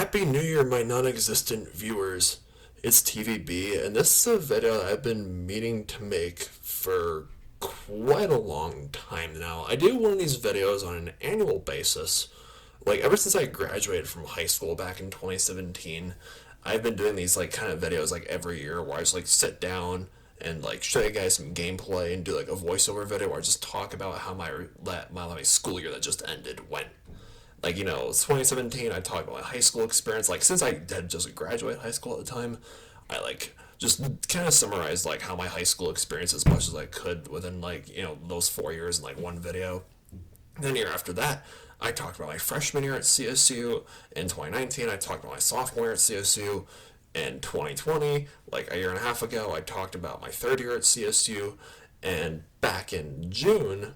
Happy New Year, my non-existent viewers. It's TVB, and this is a video that I've been meaning to make for quite a long time now. I do one of these videos on an annual basis. Like, ever since I graduated from high school back in 2017, I've been doing these, like, kind of videos, like, every year where I just, like, sit down and, like, show you guys some gameplay and do, like, a voiceover video where I just talk about how my school year that just ended went. Like, it's 2017, I talked about my high school experience. Like, since I had just graduated high school at the time, I, like, just kind of summarized, like, how my high school experience as much as I could within, like, those 4 years in, like, one video. And then, year after that, I talked about my freshman year at CSU. In 2019, I talked about my sophomore year at CSU. In 2020, like, a year and a half ago, I talked about my third year at CSU. And back in June,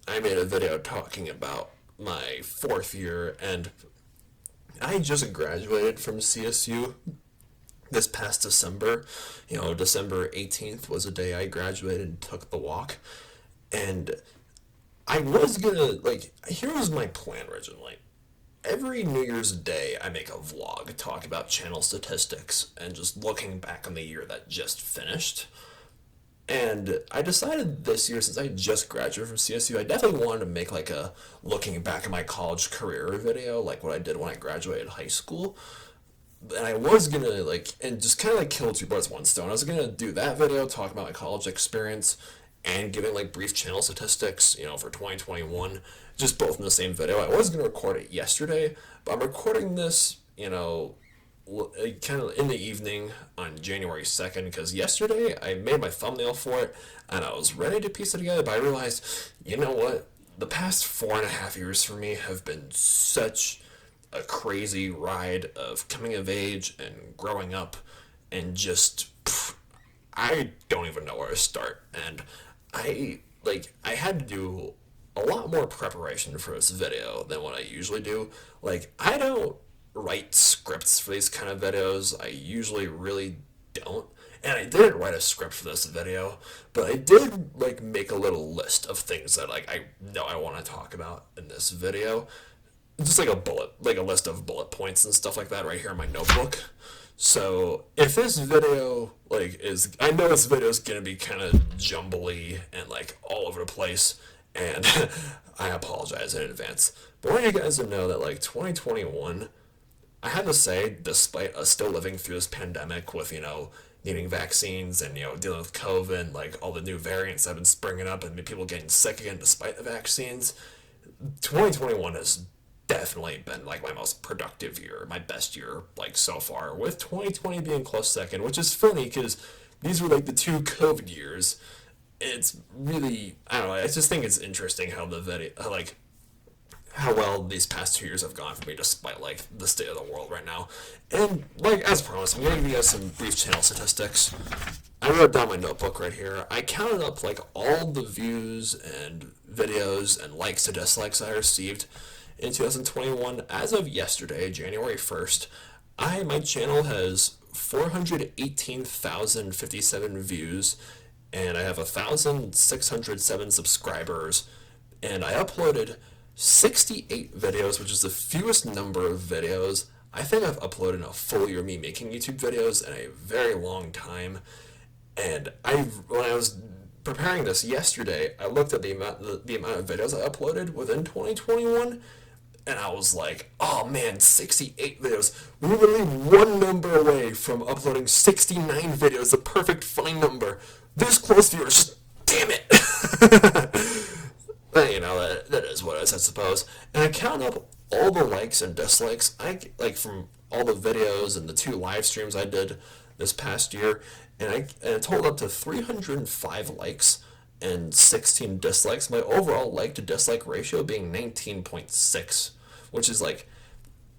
I made a video talking about my fourth year, and I just graduated from CSU this past December. December 18th was the day I graduated and took the walk. And I was gonna, like, here was my plan originally. Every New Year's Day, I make a vlog, talk about channel statistics, and just looking back on the year that just finished. And I decided this year, since I just graduated from CSU, I definitely wanted to make like a looking back at my college career video, like what I did when I graduated high school. And I was gonna and just kind of like kill two birds with one stone. I was gonna do that video, talk about my college experience, and giving like brief channel statistics, for 2021, just both in the same video. I was gonna record it yesterday, but I'm recording this, kind of in the evening on January 2nd, because yesterday I made my thumbnail for it and I was ready to piece it together, but I realized, you know what? The past 4.5 years for me have been such a crazy ride of coming of age and growing up, and just, I don't even know where to start. And I had to do a lot more preparation for this video than what I usually do. Like, I don't write scripts for these kind of videos. I usually really don't. And I didn't write a script for this video, but I did make a little list of things that I know I want to talk about in this video. Just like a list of bullet points and stuff like that right here in my notebook. So if this video I know this video is gonna be kind of jumbly and all over the place, and I apologize in advance. But I want you guys to know that 2021, I have to say, despite us still living through this pandemic with, needing vaccines and, dealing with COVID and, all the new variants that have been springing up and people getting sick again despite the vaccines, 2021 has definitely been, my most productive year, my best year, so far, with 2020 being close second, which is funny because these were, the two COVID years. It's really, I don't know, I just think it's interesting how the video, how well these past 2 years have gone for me despite the state of the world right now. And as promised, I'm going to give you guys some brief channel statistics. I wrote down my notebook right here. I counted up all the views and videos and likes to dislikes I received in 2021. As of yesterday, January 1st, my channel has 418,057 views, and I have 1,607 subscribers, and I uploaded 68 videos, which is the fewest number of videos I think I've uploaded in a full year of me making YouTube videos in a very long time. And when I was preparing this yesterday, I looked at the amount of videos I uploaded within 2021, and I was like, oh man, 68 videos. We were literally one number away from uploading 69 videos, the perfect funny number. This close, viewers, damn it. That is what it is, I suppose. And I count up all the likes and dislikes from all the videos and the 2 live streams I did this past year, and it totaled up to 305 likes and 16 dislikes. My overall like to dislike ratio being 19.6, which is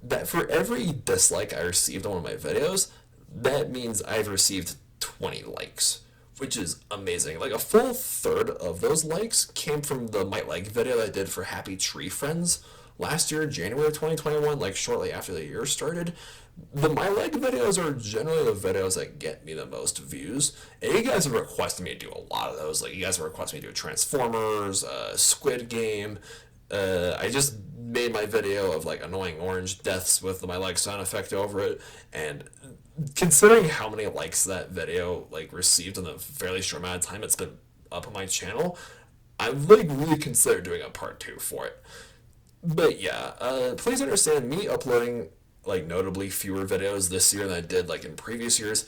that for every dislike I received on one of my videos, that means I've received 20 likes, which is amazing. A full third of those likes came from the Might Like video that I did for Happy Tree Friends last year, January 2021, shortly after the year started. The My Like videos are generally the videos that get me the most views, and you guys have requested me to do a lot of those. You guys have requested me to do Transformers, Squid Game, I just made my video of like annoying orange deaths with my like sound effect over it, and considering how many likes that video like received in a fairly short amount of time it's been up on my channel, I like really consider doing a part two for it. But yeah, please understand me uploading like notably fewer videos this year than I did like in previous years.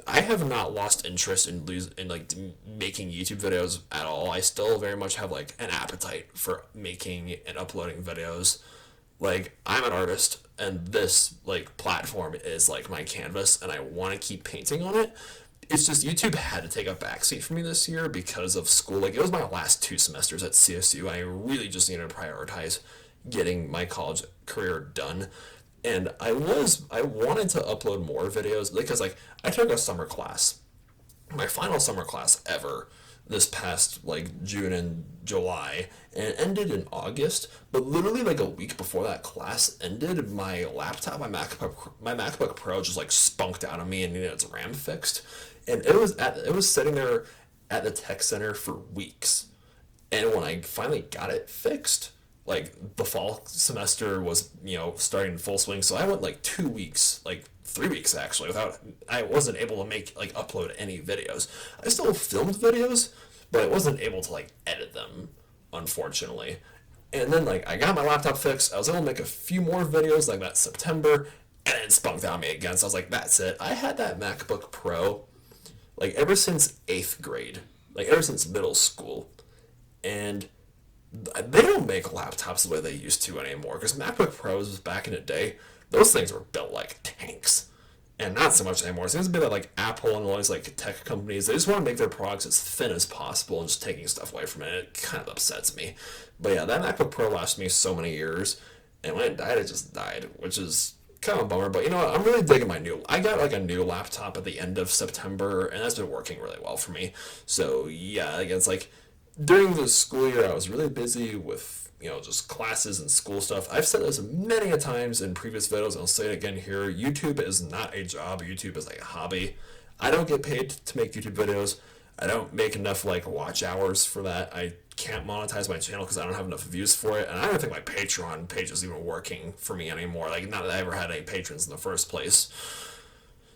I have not lost interest in like making YouTube videos at all. I still very much have like an appetite for making and uploading videos. Like I'm an artist and this like platform is like my canvas and I want to keep painting on it. It's just YouTube had to take a backseat for me this year because of school. Like it was my last 2 semesters at CSU. I really just needed to prioritize getting my college career done. And I wanted to upload more videos because like I took a summer class, my final summer class ever, this past like June and July, and it ended in August. But literally like a week before that class ended, my laptop, my MacBook Pro just like spunked out on me and needed its RAM fixed, and it was sitting there at the tech center for weeks. And when I finally got it fixed, like the fall semester was, starting in full swing. So I went like 2 weeks, like 3 weeks actually, I wasn't able to upload any videos. I still filmed videos, but I wasn't able to like edit them, unfortunately. And then like I got my laptop fixed. I was able to make a few more videos like that September, and it spunked on me again. So I was like, that's it. I had that MacBook Pro like ever since 8th grade, like ever since middle school. And they don't make laptops the way they used to anymore because MacBook Pros back in the day, those things were built like tanks. And not so much anymore. It seems to be that like Apple and all these like tech companies, they just want to make their products as thin as possible and just taking stuff away from it. It kind of upsets me. But yeah, that MacBook Pro lasted me so many years, and when it died, it just died, which is kind of a bummer. But you know what? I'm really digging I got like a new laptop at the end of September, and that's been working really well for me. So yeah, again, it's like during the school year, I was really busy with, just classes and school stuff. I've said this many a times in previous videos, and I'll say it again here. YouTube is not a job. YouTube is like a hobby. I don't get paid to make YouTube videos. I don't make enough like watch hours for that. I can't monetize my channel because I don't have enough views for it, and I don't think my Patreon page is even working for me anymore. Like, not that I ever had any patrons in the first place.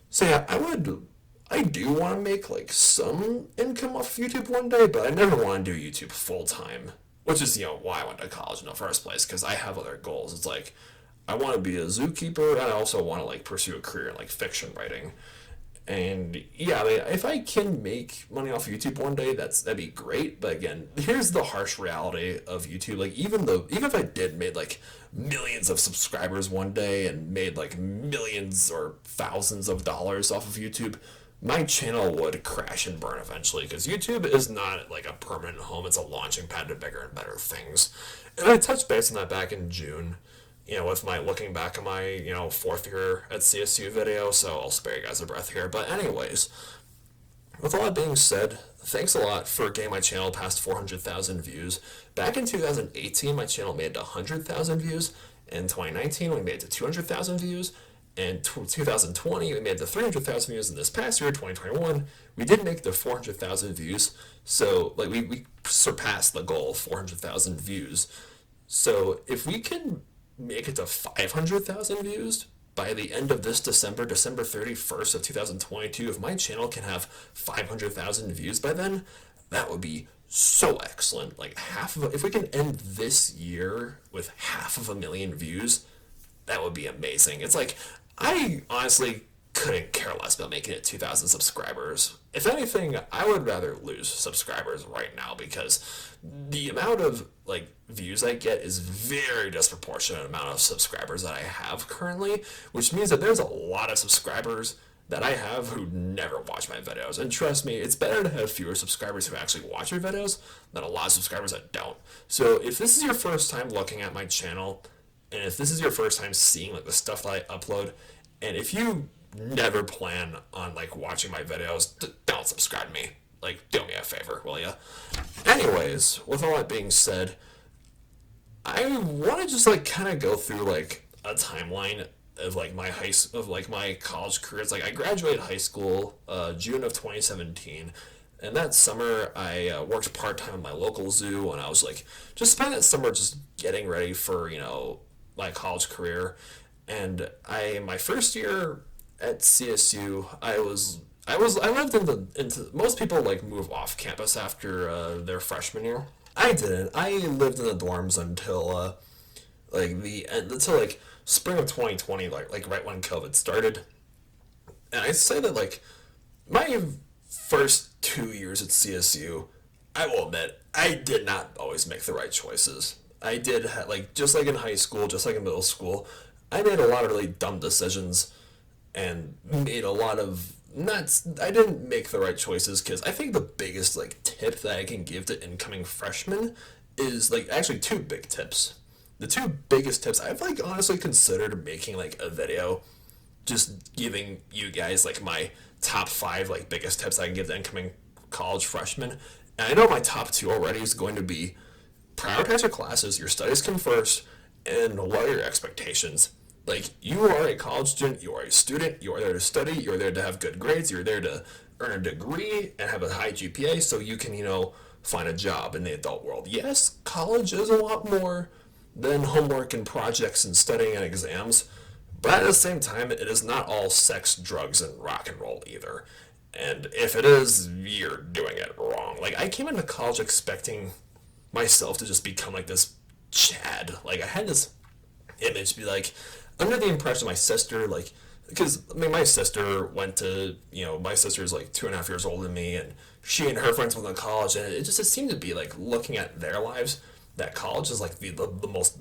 So yeah, I do want to make like some income off YouTube one day, but I never want to do YouTube full time, which is why I went to college in the first place, because I have other goals. It's like I want to be a zookeeper, and I also want to like pursue a career in like fiction writing. And yeah, I mean, if I can make money off YouTube one day, that'd be great. But again, here's the harsh reality of YouTube. Like even if I did made like millions of subscribers one day and made like millions or thousands of dollars off of YouTube, my channel would crash and burn eventually, because YouTube is not like a permanent home. It's a launching pad to bigger and better things. And I touched base on that back in June, with my looking back at my, fourth year at CSU video, so I'll spare you guys a breath here. But anyways, with all that being said, thanks a lot for getting my channel past 400,000 views. Back in 2018, my channel made it to 100,000 views. In 2019, we made it to 200,000 views. In 2020, we made the 300,000 views. In this past year, 2021, we did make the 400,000 views. So, like, we surpassed the goal of 400,000 views. So, if we can make it to 500,000 views by the end of this December 31st of 2022, if my channel can have 500,000 views by then, that would be so excellent. Like, if we can end this year with 500,000 views, that would be amazing. It's like, I honestly couldn't care less about making it 2,000 subscribers. If anything, I would rather lose subscribers right now, because the amount of like views I get is very disproportionate amount of subscribers that I have currently, which means that there's a lot of subscribers that I have who never watch my videos. And trust me, it's better to have fewer subscribers who actually watch your videos than a lot of subscribers that don't. So if this is your first time looking at my channel, and if this is your first time seeing like the stuff that I upload, and if you never plan on like watching my videos, don't subscribe to me. Like, do me a favor, will ya? Anyways, with all that being said, I want to just like kind of go through like a timeline of like my college career. It's like I graduated high school June of 2017. And that summer, I worked part time at my local zoo, and I was like, just spending that summer just getting ready for my college career. And my first year at CSU, I lived into most people like move off campus after their freshman year. I didn't. I lived in the dorms until until like spring of 2020, like right when COVID started. And I say that like my first 2 years at CSU, I will admit, I did not always make the right choices. I did, like, just like in high school, just like in middle school, I made a lot of really dumb decisions and made a lot of not. I didn't make the right choices because I think the biggest, like, tip that I can give to incoming freshmen is, like, actually two big tips. The two biggest tips, I've, like, honestly considered making, like, a video just giving you guys like my top five like biggest tips I can give to incoming college freshmen. And I know my top two already is going to be prioritize your classes, your studies come first, and lower your expectations. Like you are a college student, you are a student, you are there to study, you're there to have good grades, you're there to earn a degree and have a high GPA so you can, find a job in the adult world. Yes, college is a lot more than homework and projects and studying and exams, but at the same time, it is not all sex, drugs, and rock and roll either. And if it is, you're doing it wrong. Like, I came into college expecting myself to just become like this Chad. Like, I had this image be like, under the impression my sister, like, because, I mean, my sister went to, my sister's like 2.5 years older than me, and she and her friends went to college, and it seemed to be like looking at their lives, that college is like the most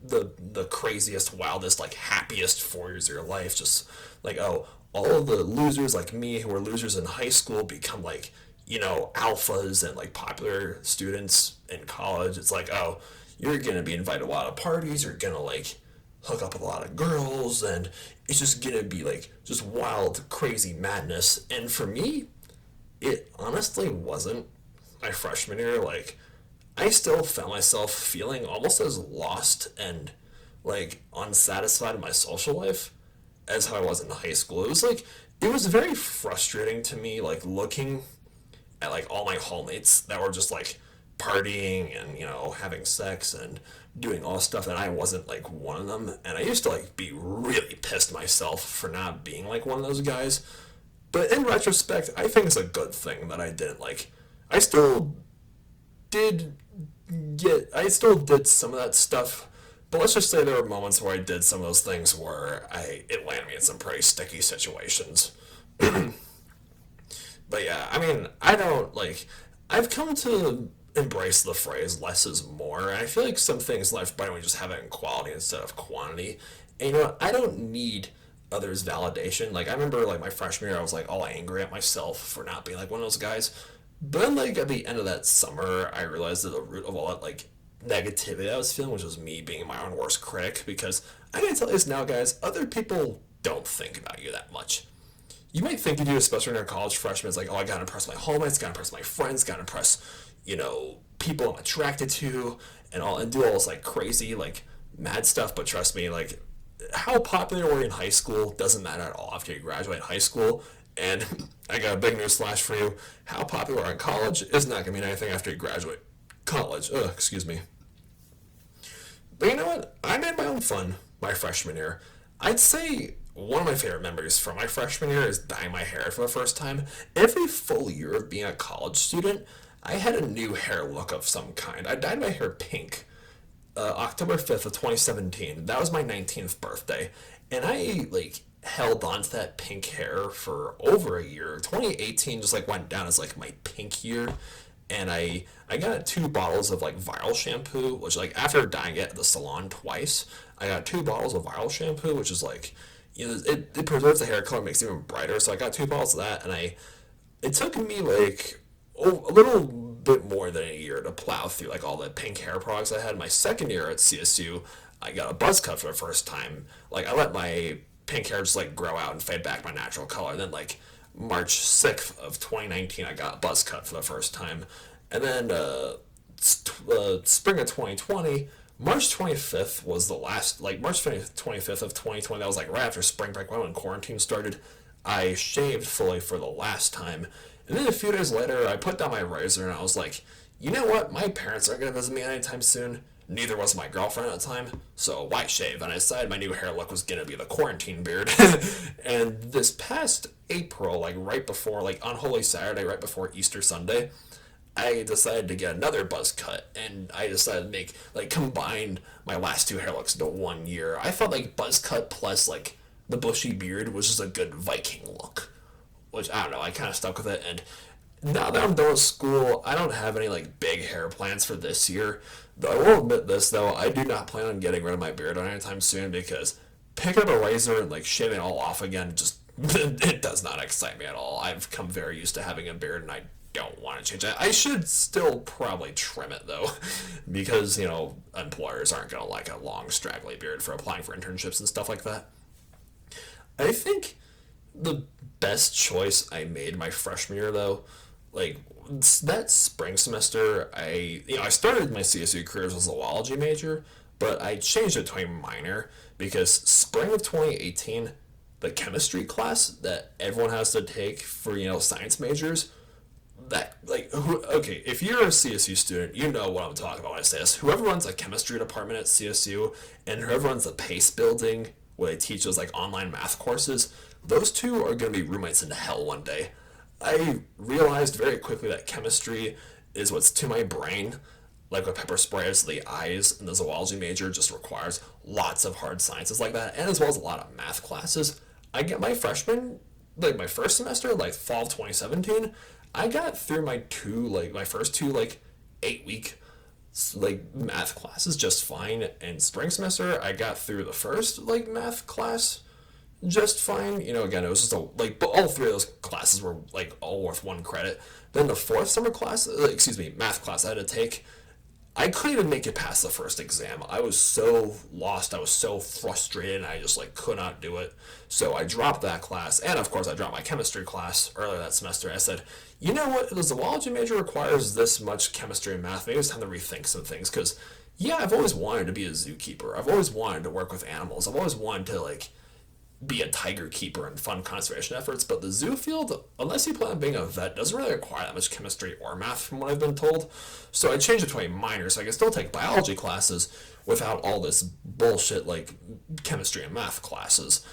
the craziest, wildest, like happiest 4 years of your life. Just like, oh, all of the losers like me who were losers in high school become like, alphas and like popular students in college. It's like, oh, you're gonna be invited to a lot of parties, you're gonna like hook up with a lot of girls, and it's just gonna be like just wild, crazy madness. And for me, it honestly wasn't my freshman year. Like, I still found myself feeling almost as lost and like unsatisfied in my social life as how I was in high school. It was very frustrating to me, like looking at like all my hallmates that were just like partying and having sex and doing all stuff, and I wasn't like one of them. And I used to like be really pissed myself for not being like one of those guys. But in retrospect, I think it's a good thing that I didn't like. I still did I still did some of that stuff, but let's just say there were moments where I did some of those things where it landed me in some pretty sticky situations. But yeah, I mean, I don't like. I've come to embrace the phrase "less is more," and I feel like some things in life better when we just have it in quality instead of quantity. And you know what? I don't need others' validation. Like I remember, like my freshman year, I was like all angry at myself for not being like one of those guys. But then, like at the end of that summer, I realized that the root of all that like negativity I was feeling, which was me being my own worst critic. Because I gotta tell you this now, guys, other people don't think about you that much. You might think you do, especially when you're a college freshman. It's like, oh, I gotta impress my homies, gotta impress my friends, gotta impress, people I'm attracted to, and do all this like crazy, like mad stuff. But trust me, like how popular were you in high school doesn't matter at all after you graduate high school. And I got a big news flash for you: how popular you are in college is not gonna mean anything after you graduate college. Excuse me. But you know what? I made my own fun my freshman year. I'd say one of my favorite memories from my freshman year is dyeing my hair for the first time. Every full year of being a college student, I had a new hair look of some kind. I dyed my hair pink. October 5th of 2017. That was my 19th birthday. And I, like, held on to that pink hair for over a year. 2018 just, like, went down as, like, my pink year. And I got 2 bottles of, like, viral shampoo, which, like, after dyeing it at the salon twice, I got 2 bottles of viral shampoo, which is, like, it preserves the hair color, makes it even brighter. So I got 2 bottles of that, and it took me, like, a little bit more than a year to plow through like all the pink hair products I had. My second year at CSU, I got a buzz cut for the first time. Like I let my pink hair just like grow out and fade back my natural color. And then like March 6th of 2019, I got a buzz cut for the first time. And then spring of 2020, March 25th was the last, like March 25th of 2020, that was like right after spring break, when quarantine started. I shaved fully for the last time. And then a few days later, I put down my razor and I was like, you know what? My parents aren't going to visit me anytime soon. Neither was my girlfriend at the time, so why shave? And I decided my new hair look was gonna be the quarantine beard. And this past April, like right before, like on Holy Saturday, right before Easter Sunday, I decided to get another buzz cut, and I decided to make like combine my last two hair looks into 1 year. I felt like buzz cut plus like the bushy beard was just a good Viking look, which I don't know. I kind of stuck with it, and now that I'm done with school, I don't have any like big hair plans for this year. Though I will admit this though, I do not plan on getting rid of my beard anytime soon because picking up a razor and like shaving it all off again just it does not excite me at all. I've come very used to having a beard and I don't want to change it. I should still probably trim it though, because employers aren't gonna like a long straggly beard for applying for internships and stuff like that. I think the best choice I made my freshman year though, like that spring semester, I started my CSU career as a zoology major, but I changed it to a minor because spring of 2018, the chemistry class that everyone has to take for science majors, that okay, if you're a CSU student, you know what I'm talking about when I say this. Whoever runs a chemistry department at CSU and whoever runs the PACE building where they teach those like online math courses, those two are going to be roommates into hell one day. I realized very quickly that chemistry is what's to my brain, like what pepper spray is to the eyes, and the zoology major just requires lots of hard sciences like that, and as well as a lot of math classes. I get my freshman, like my first semester, like fall of 2017, I got through my first two 8 week math classes just fine, and spring semester I got through the first math class just fine. Again, it was just but all three of those classes were all worth 1 credit. Then the fourth summer class, math class I had to take, I couldn't even make it past the first exam. I was so lost. I was so frustrated. And I just could not do it. So I dropped that class, and of course I dropped my chemistry class earlier that semester. I said, you know what? The zoology major requires this much chemistry and math. Maybe it's time to rethink some things because, yeah, I've always wanted to be a zookeeper. I've always wanted to work with animals. I've always wanted to be a tiger keeper and fund conservation efforts, but the zoo field, unless you plan on being a vet, doesn't really require that much chemistry or math from what I've been told. So I changed it to a minor so I can still take biology classes without all this bullshit chemistry and math classes.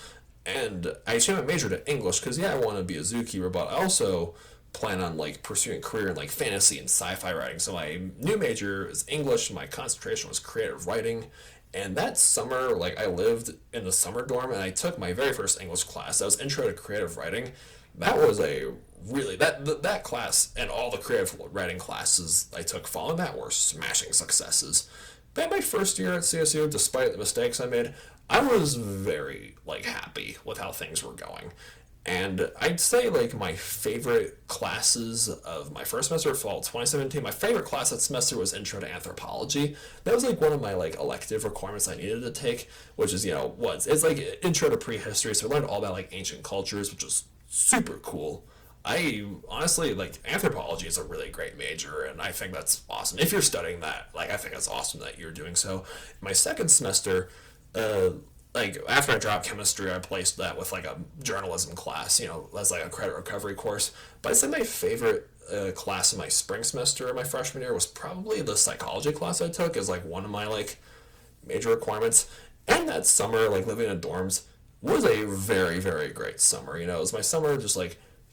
And I changed my major to English because, yeah, I want to be a zookeeper, but I also plan on pursuing a career in fantasy and sci-fi writing. So my new major is English and my concentration was creative writing. And that summer, I lived in the summer dorm and I took my very first English class. That was Intro to Creative Writing. That was a really, that class and all the creative writing classes I took following that were smashing successes. But my first year at CSU, despite the mistakes I made, I was very, happy with how things were going. And I'd say my favorite classes of my first semester of fall 2017, my favorite class that semester was Intro to Anthropology. That was one of my elective requirements I needed to take, which is it's Intro to Prehistory, so I learned all about ancient cultures, which was super cool. I honestly anthropology is a really great major, and I think that's awesome. If you're studying that, I think it's awesome that you're doing so. My second semester, after I dropped chemistry, I placed that with a journalism class, as a credit recovery course. But I'd say my favorite class in my spring semester of my freshman year was probably the psychology class I took as one of my major requirements. And that summer, living in dorms was a very, very great summer. It was my summer just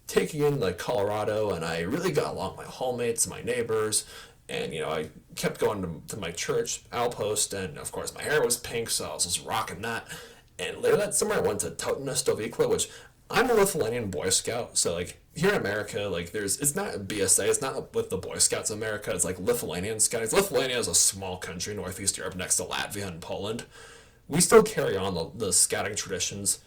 taking in Colorado, and I really got along with my hallmates, my neighbors. And, I kept going to my church outpost, and of course my hair was pink, so I was just rocking that. And later that summer I went to Totna Stovykla, which I'm a Lithuanian Boy Scout, so here in America, it's not BSA, it's not with the Boy Scouts of America, it's Lithuanian Scouting. Lithuania is a small country in Northeast Europe next to Latvia and Poland. We still carry on the scouting traditions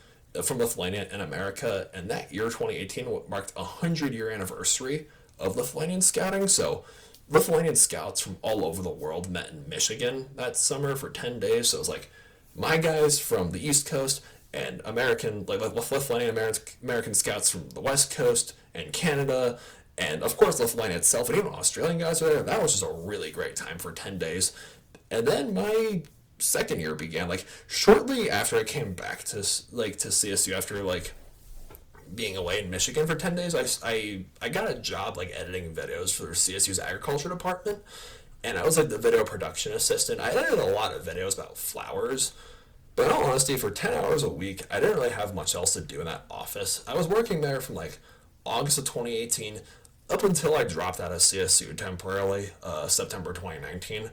from Lithuania in America, and that year, 2018, marked a 100-year anniversary of Lithuanian Scouting, so Lithuanian scouts from all over the world met in Michigan that summer for 10 days. So it was my guys from the East Coast and American, Lithuanian American scouts from the West Coast and Canada, and of course Lithuania itself, and even Australian guys were there. That was just a really great time for 10 days. And then my second year began, shortly after I came back to CSU after being away in Michigan for 10 days, I got a job like editing videos for CSU's agriculture department, and I was like the video production assistant. I edited a lot of videos about flowers, but in all honesty, for 10 hours a week, I didn't really have much else to do in that office. I was working there from like August of 2018 up until I dropped out of CSU temporarily, September 2019.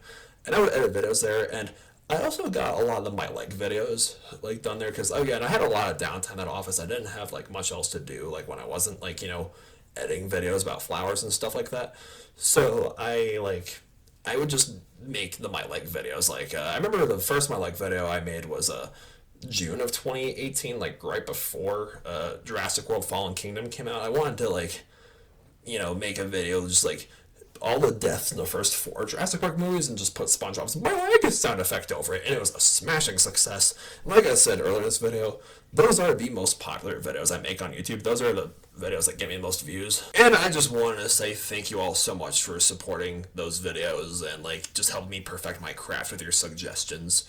And I would edit videos there, and I also got a lot of my like videos like done there because again I had a lot of downtime in that office. I didn't have like much else to do like when I wasn't like editing videos about flowers and stuff like that. So I would just make the my like videos. Like I remember the first my like video I made was June of 2018, like right before Jurassic World Fallen Kingdom came out. I wanted to like make a video just like all the deaths in the first four Jurassic Park movies and just put SpongeBob's "my leg" sound effect over it, and it was a smashing success. And like I said earlier in this video, those are the most popular videos I make on YouTube. Those are the videos that get me the most views. And I just wanted to say thank you all so much for supporting those videos and like just helping me perfect my craft with your suggestions.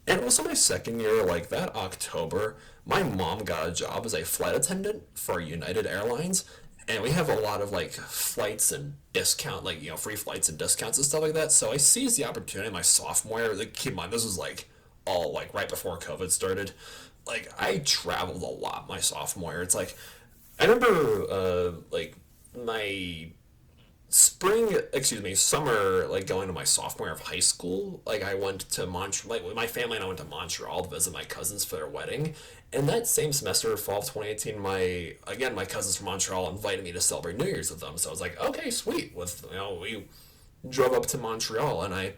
And also my second year, like that October, my mom got a job as a flight attendant for United Airlines, and we have a lot of like flights and discount, like free flights and discounts and stuff like that. So I seized the opportunity my sophomore year. Like, keep in mind, this was like all like right before COVID started. Like I traveled a lot my sophomore year. It's like I remember like my summer, like going to my sophomore year of high school. Like I went to Montreal, like with my family, and I went to Montreal to visit my cousins for their wedding. And that same semester, fall of 2018, my cousins from Montreal invited me to celebrate New Year's with them. So I was like, okay, sweet. We drove up to Montreal, and I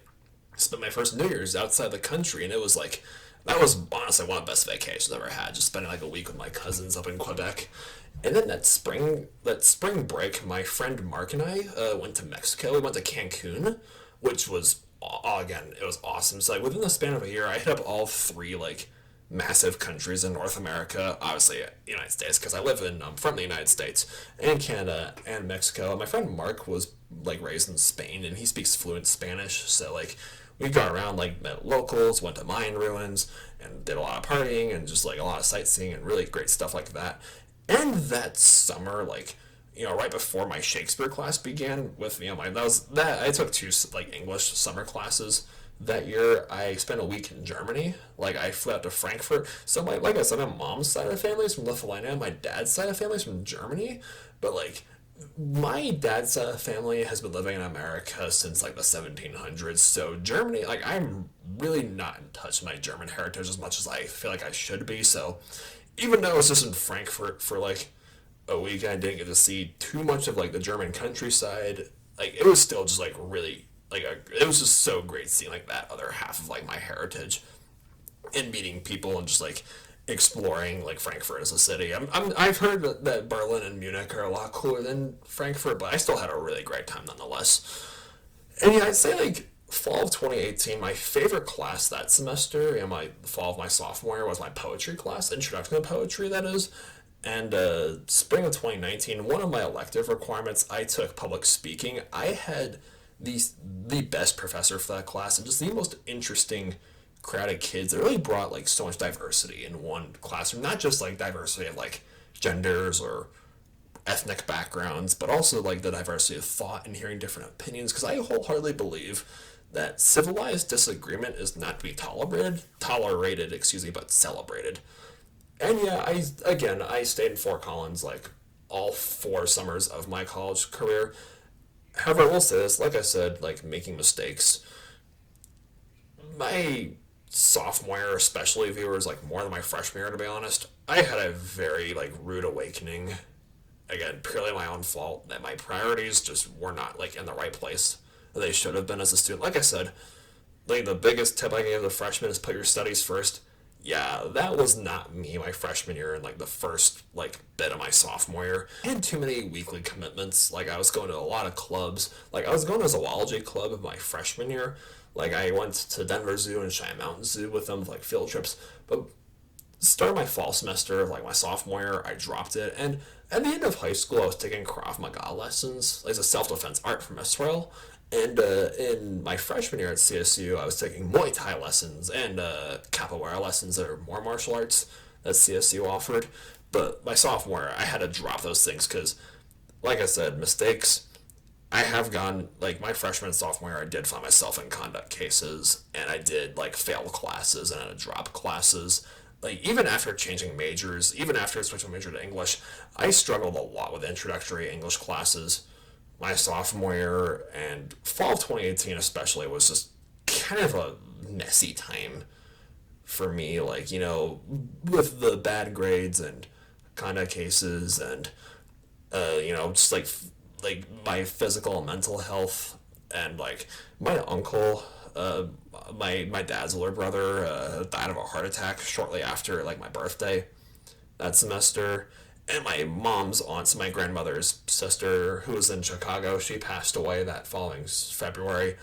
spent my first New Year's outside the country, and it was like that was honestly one of the best vacations I've ever had. Just spending like a week with my cousins up in Quebec. And then that spring break, my friend Mark and I went to Mexico. We went to Cancun, which was again, it was awesome. So like within the span of a year, I hit up all three like massive countries in North America. Obviously, United States because I'm from the United States, and Canada and Mexico. My friend Mark was like raised in Spain, and he speaks fluent Spanish. So like we got around, like met locals, went to Mayan ruins, and did a lot of partying and just like a lot of sightseeing and really great stuff like that. And that summer, like, right before my Shakespeare class began with, I took two, like, English summer classes that year. I spent a week in Germany. Like, I flew out to Frankfurt. So, like I said, my mom's side of the family is from Lithuania. My dad's side of the family is from Germany. But, like, my dad's side of the family has been living in America since, like, the 1700s. So, Germany, like, I'm really not in touch with my German heritage as much as I feel like I should be. So, even though I was just in Frankfurt for like a week, I didn't get to see too much of like the German countryside. Like it was still just like really it was just so great seeing like that other half of like my heritage and meeting people and just like exploring like Frankfurt as a city. I've heard that Berlin and Munich are a lot cooler than Frankfurt, but I still had a really great time nonetheless. And yeah, I'd say like fall of 2018, my favorite class that semester in my fall of my sophomore year was my poetry class, Introduction to Poetry, that is. And spring of 2019, one of my elective requirements, I took public speaking. I had the best professor for that class and just the most interesting crowd of kids. It really brought like so much diversity in one classroom, not just like diversity of like genders or ethnic backgrounds, but also like the diversity of thought and hearing different opinions. Because I wholeheartedly believe that civilized disagreement is not to be tolerated, but celebrated. And yeah, I stayed in Fort Collins like all 4 summers of my college career. However, I will say this, like I said, like making mistakes. My sophomore year, especially, viewers, like more than my freshman year, to be honest, I had a very like rude awakening. Again, purely my own fault that my priorities just were not like in the right place they should have been as a student. Like I said, like the biggest tip I gave the freshmen is put your studies first. Yeah, that was not me my freshman year and like the first like bit of my sophomore year. I had too many weekly commitments. Like I was going to a lot of clubs. Like I was going to a zoology club in my freshman year. Like I went to Denver Zoo and Cheyenne Mountain Zoo with them, like field trips. But starting my fall semester of like my sophomore year, I dropped it. And at the end of high school, I was taking Krav Maga lessons, like a self-defense art from Israel. And in my freshman year at CSU, I was taking Muay Thai lessons and capoeira lessons that are more martial arts that CSU offered. But my sophomore year, I had to drop those things because, like I said, mistakes. I have gone, like, my freshman and sophomore year, I did find myself in conduct cases, and I did, like, fail classes and I had to drop classes. Like, even after changing majors, even after switching major to English, I struggled a lot with introductory English classes. My sophomore year and fall of 2018 especially was just kind of a messy time for me, like, with the bad grades and conduct cases and just like my physical and mental health, and like my uncle, my dad's older brother, died of a heart attack shortly after like my birthday that semester. And my mom's aunt, so my grandmother's sister, who was in Chicago, she passed away that following February.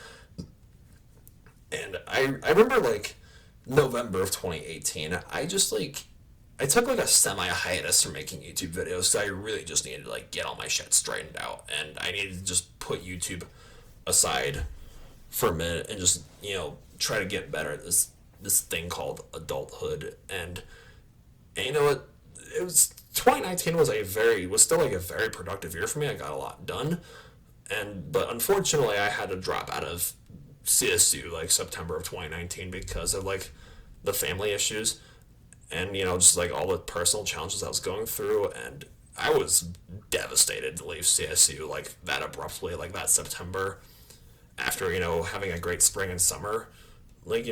And I remember like November of 2018, I took like a semi hiatus from making YouTube videos because I really just needed to like get all my shit straightened out, and I needed to just put YouTube aside for a minute and just try to get better at this thing called adulthood. And you know what? It was 2019 was still like a very productive year for me. I got a lot done, but unfortunately I had to drop out of CSU like September of 2019 because of like the family issues and just like all the personal challenges I was going through. And I was devastated to leave CSU like that abruptly, like that September, after having a great spring and summer, like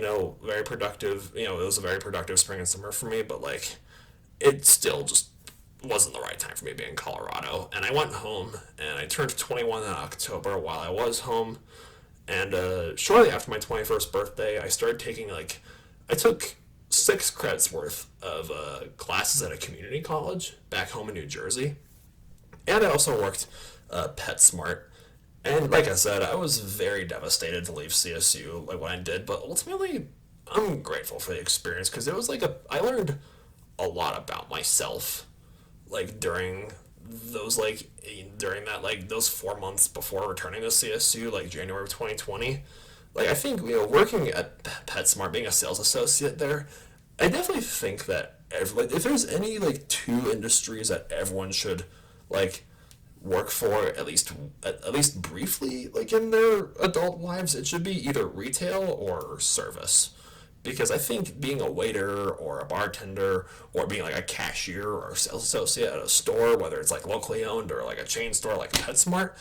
very productive. It was a very productive spring and summer for me, but like it still just wasn't the right time for me to be in Colorado. And I went home and I turned 21 in October while I was home. And shortly after my 21st birthday, I took 6 credits worth of classes at a community college back home in New Jersey. And I also worked PetSmart. And like I said, I was very devastated to leave CSU like when I did, but ultimately I'm grateful for the experience because it was like I learned a lot about myself like during that like those 4 months before returning to CSU, like January of 2020. Like I think working at PetSmart, being a sales associate there, I definitely think that if there's any like two industries that everyone should like work for at least briefly like in their adult lives, it should be either retail or service. Because I think being a waiter or a bartender or being like a cashier or a sales associate at a store, whether it's like locally owned or like a chain store like PetSmart,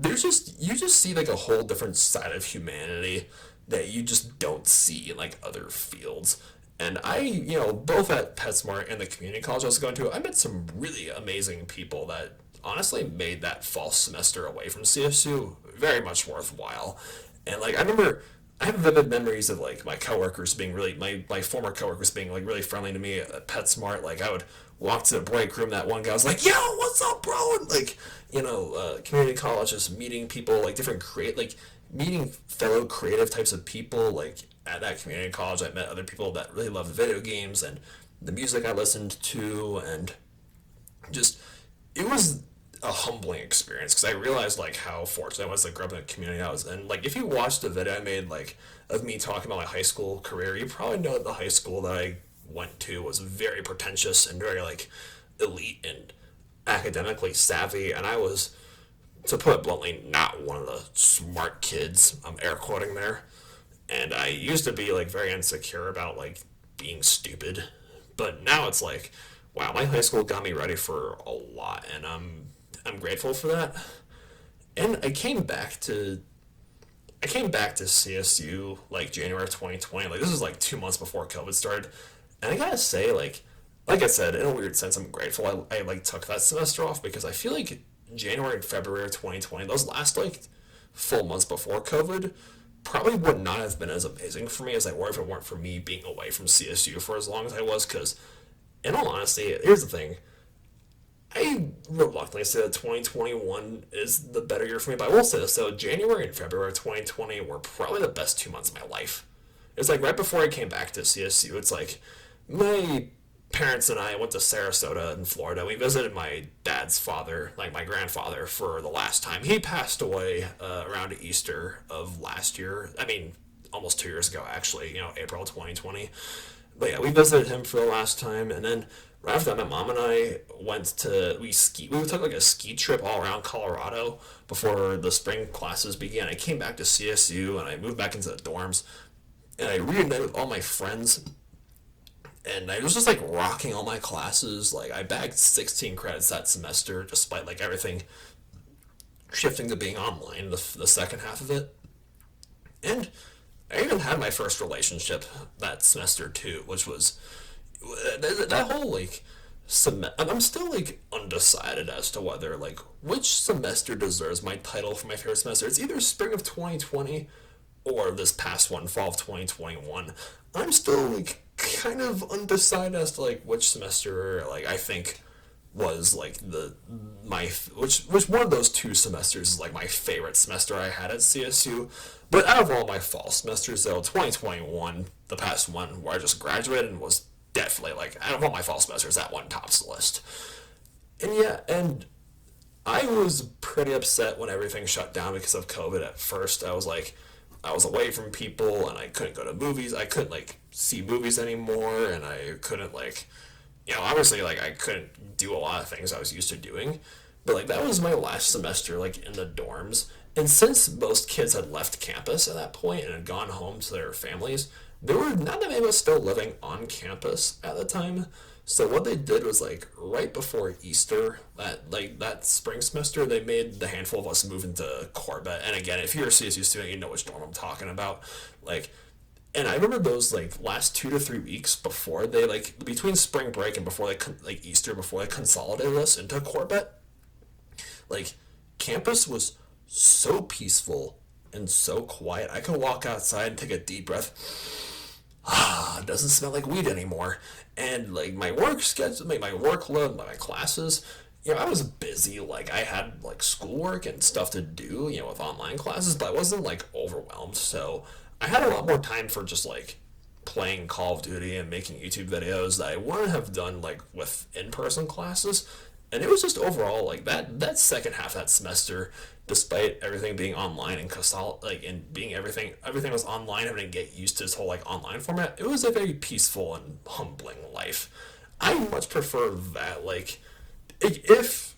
you just see like a whole different side of humanity that you just don't see in like other fields. And I, both at PetSmart and the community college I was going to, I met some really amazing people that honestly made that fall semester away from CSU very much worthwhile. And like I have vivid memories of like my former coworkers being like really friendly to me at PetSmart. Like I would walk to the break room, that one guy was like, "Yo, what's up, bro?" And like community college, just meeting people like meeting fellow creative types of people. Like at that community college, I met other people that really loved video games and the music I listened to, and just it was a humbling experience because I realized like how fortunate I was to grow up in a community I was in. Like if you watched the video I made like of me talking about my high school career, you probably know that the high school that I went to was very pretentious and very like elite and academically savvy, and I was, to put it bluntly, not one of the smart kids. I'm air quoting there. And I used to be like very insecure about like being stupid, but now it's like, wow, my high school got me ready for a lot, and I'm grateful for that. And I came back to CSU like January of 2020. Like this was like 2 months before COVID started, and I gotta say like I said, in a weird sense, I'm grateful I like took that semester off because I feel like January and February of 2020, those last like full months before COVID, probably would not have been as amazing for me as they were if it weren't for me being away from CSU for as long as I was. Because, in all honesty, here's the thing. I reluctantly say that 2021 is the better year for me, but I will say this. So, January and February of 2020 were probably the best 2 months of my life. It's like right before I came back to CSU, it's like my parents and I went to Sarasota in Florida. We visited my dad's father, like my grandfather, for the last time. He passed away around Easter of last year. I mean, almost 2 years ago, actually, April 2020. But yeah, we visited him for the last time, and then right after that, my mom and I went to we ski. We took like a ski trip all around Colorado before the spring classes began. I came back to CSU and I moved back into the dorms, and I reunited with all my friends. And I was just like rocking all my classes. Like I bagged 16 credits that semester, despite like everything shifting to being online the second half of it. And I even had my first relationship that semester too, which was that whole like I'm still like undecided as to whether like which semester deserves my title for my favorite semester. It's either spring of 2020 or this past one, fall of 2021. I'm still like kind of undecided as to like which semester like I think was like the my which one of those two semesters is like my favorite semester I had at CSU. But out of all my fall semesters, though, 2021, the past one where I just graduated, and was definitely like out of all my fall semesters, that one tops the list. And yeah, and I was pretty upset when everything shut down because of COVID. At first, I was like, I was away from people, and I couldn't go to movies. I couldn't like see movies anymore, and I couldn't like obviously, like, I couldn't do a lot of things I was used to doing, but, like, that was my last semester, like, in the dorms. And since most kids had left campus at that point and had gone home to their families, there were not that many of us still living on campus at the time. So what they did was, like, right before Easter, that spring semester, they made the handful of us move into Corbett. And again, if you're a CSU student, you know which dorm I'm talking about. Like, and I remember those like last 2 to 3 weeks before they like between spring break and before they like Easter before they consolidated us into Corbett. Like campus was so peaceful and so quiet. I could walk outside and take a deep breath. Ah, it doesn't smell like weed anymore. And like my work schedule, my workload, my classes. I was busy. Like I had like schoolwork and stuff to do. With online classes, but I wasn't like overwhelmed. So I had a lot more time for just like playing Call of Duty and making YouTube videos that I wouldn't have done like with in-person classes. And it was just overall like that second half of that semester, despite everything being online and like and being everything was online, having to get used to this whole like online format. It was a very peaceful and humbling life. I much prefer that. Like if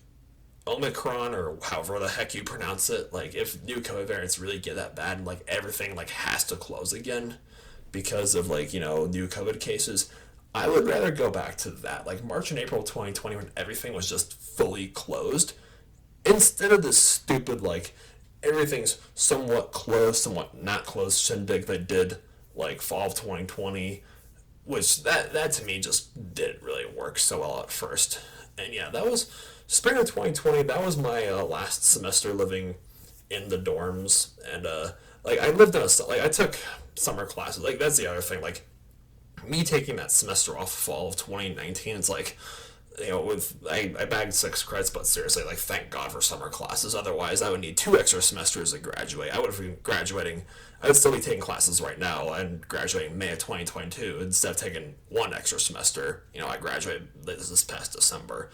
Omicron or however the heck you pronounce it, like if new COVID variants really get that bad and like everything like has to close again because of like new COVID cases, I would rather go back to that like March and April 2020 when everything was just fully closed instead of this stupid like everything's somewhat closed, somewhat not closed shindig they did like fall of 2020, which that to me just didn't really work so well at first. And yeah, that was spring of 2020. That was my last semester living in the dorms, and like I lived in like I took summer classes. Like that's the other thing. Like me taking that semester off fall of 2019. It's like with I bagged 6 credits, but seriously, like thank God for summer classes. Otherwise, I would need 2 extra semesters to graduate. I would have been graduating. I would still be taking classes right now and graduating May of 2022 instead of taking 1 extra semester. I graduated this past December.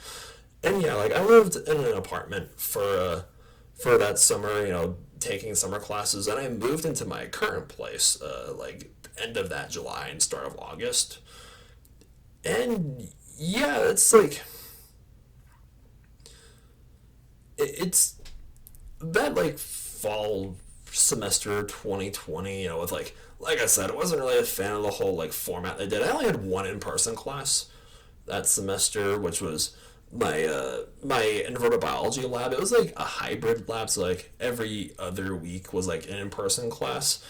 And yeah, like I lived in an apartment for that summer, taking summer classes, and I moved into my current place like end of that July and start of August. And yeah, it's like it's that like fall semester 2020, with like I said, I wasn't really a fan of the whole like format they did. I only had one in-person class that semester, which was my inverted biology lab. It was like a hybrid lab, so like every other week was like an in-person class.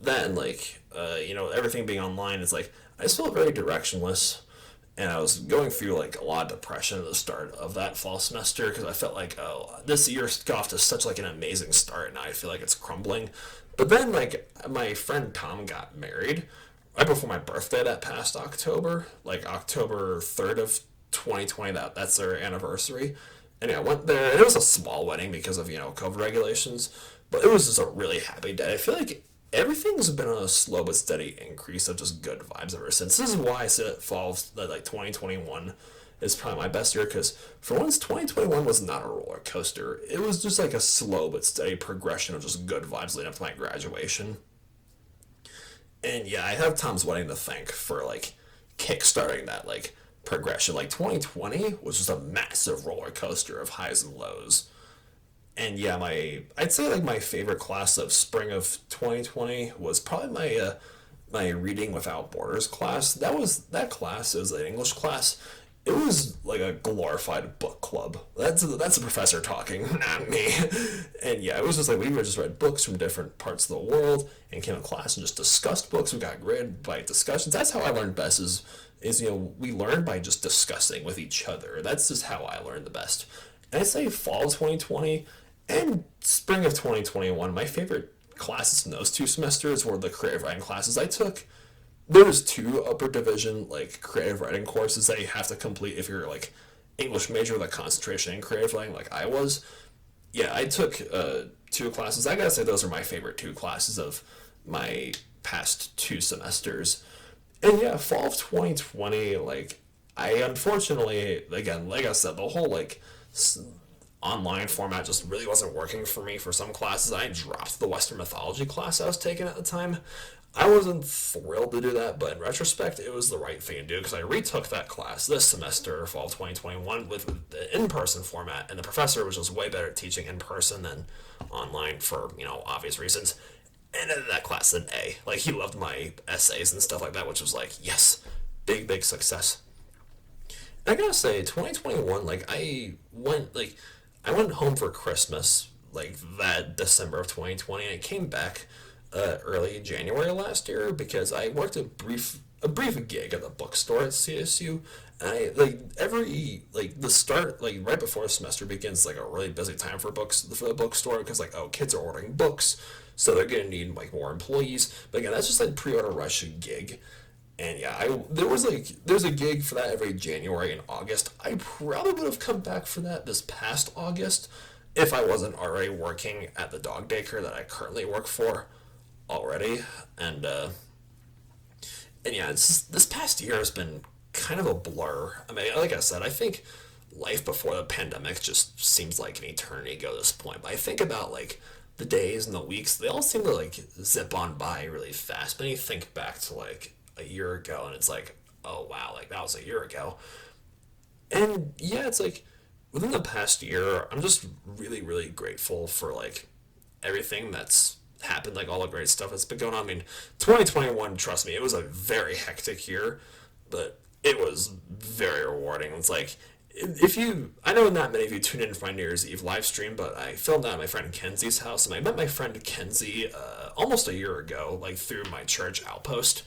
That and like everything being online is like I just felt very directionless, and I was going through like a lot of depression at the start of that fall semester because I felt like, oh, this year got off to such like an amazing start, and now I feel like it's crumbling. But then like my friend Tom got married right before my birthday that past October, like October 3rd of 2020. That's their anniversary, and yeah, I went there, and it was a small wedding because of COVID regulations, but it was just a really happy day. I feel like everything's been on a slow but steady increase of just good vibes ever since. This is why I said it falls that like 2021 is probably my best year because for once 2021 was not a roller coaster. It was just like a slow but steady progression of just good vibes leading up to my graduation. And yeah, I have Tom's wedding to thank for like kickstarting that like progression. Like 2020 was just a massive roller coaster of highs and lows. And yeah, I'd say like my favorite class of spring of 2020 was probably my reading without borders class. That class is an English class. It was like a glorified book club. That's a professor talking, not me. And yeah, it was just like we would just read books from different parts of the world and came to class and just discussed books. We got graded by discussions. That's how I learned best. Is we learn by just discussing with each other. That's just how I learned the best. And I'd say fall 2020 and spring of 2021, my favorite classes in those 2 semesters were the creative writing classes I took. There's 2 upper division like creative writing courses that you have to complete if you're like English major with a concentration in creative writing like I was. Yeah, I took 2 classes. I gotta say those are my favorite 2 classes of my past 2 semesters. And yeah, fall of 2020, like I unfortunately, again, like I said, the whole like online format just really wasn't working for me for some classes. I dropped the Western mythology class I was taking at the time. I wasn't thrilled to do that, but in retrospect, it was the right thing to do because I retook that class this semester, fall 2021, with the in-person format, and the professor was just way better at teaching in person than online for, obvious reasons. And in that class, an A. Like, he loved my essays and stuff like that, which was like, yes, big, big success. And I gotta say, 2021, I went home for Christmas, like, that December of 2020, and I came back early January last year because I worked a brief gig at the bookstore at CSU. And I the start right before the semester begins like a really busy time for the bookstore because kids are ordering books, so they're gonna need like more employees. But again, that's just like pre-order rush gig. And yeah, there's a gig for that every January and August. I probably would have come back for that this past August if I wasn't already working at the dog daycare that I currently work for already. And yeah, this past year has been kind of a blur. I mean, like I said, I think life before the pandemic just seems like an eternity ago at this point. But I think about like the days and the weeks, they all seem to like zip on by really fast. But then you think back to like a year ago and it's like, oh wow, like that was a year ago. And yeah, it's like within the past year, I'm just really, really grateful for like everything that's happened, like all the great stuff that's been going on. I mean, 2021, trust me, it was a very hectic year, but it was very rewarding. It's like, I know not many of you tuned in for my New Year's Eve live stream, but I filmed that at my friend Kenzie's house, and I met my friend Kenzie almost a year ago, like through my church outpost,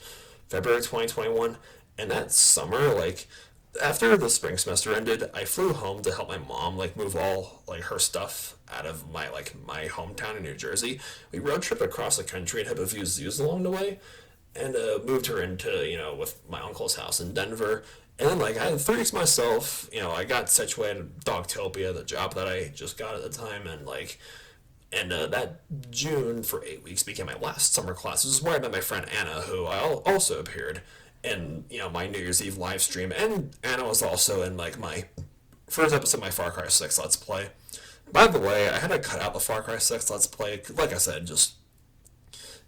February 2021, and that summer, like, after the spring semester ended, I flew home to help my mom like move all like her stuff out of my hometown in New Jersey. We road tripped across the country and hit a few zoos along the way, and moved her into with my uncle's house in Denver. And then I had 3 weeks myself. I got situated at Dogtopia, the job that I just got at the time, and that June for 8 weeks became my last summer class. This is where I met my friend Anna, who I also appeared in my New Year's Eve live stream, and Anna was also in like my first episode of my Far Cry 6 Let's Play. By the way, I had to cut out the Far Cry 6 Let's Play. Like I said, just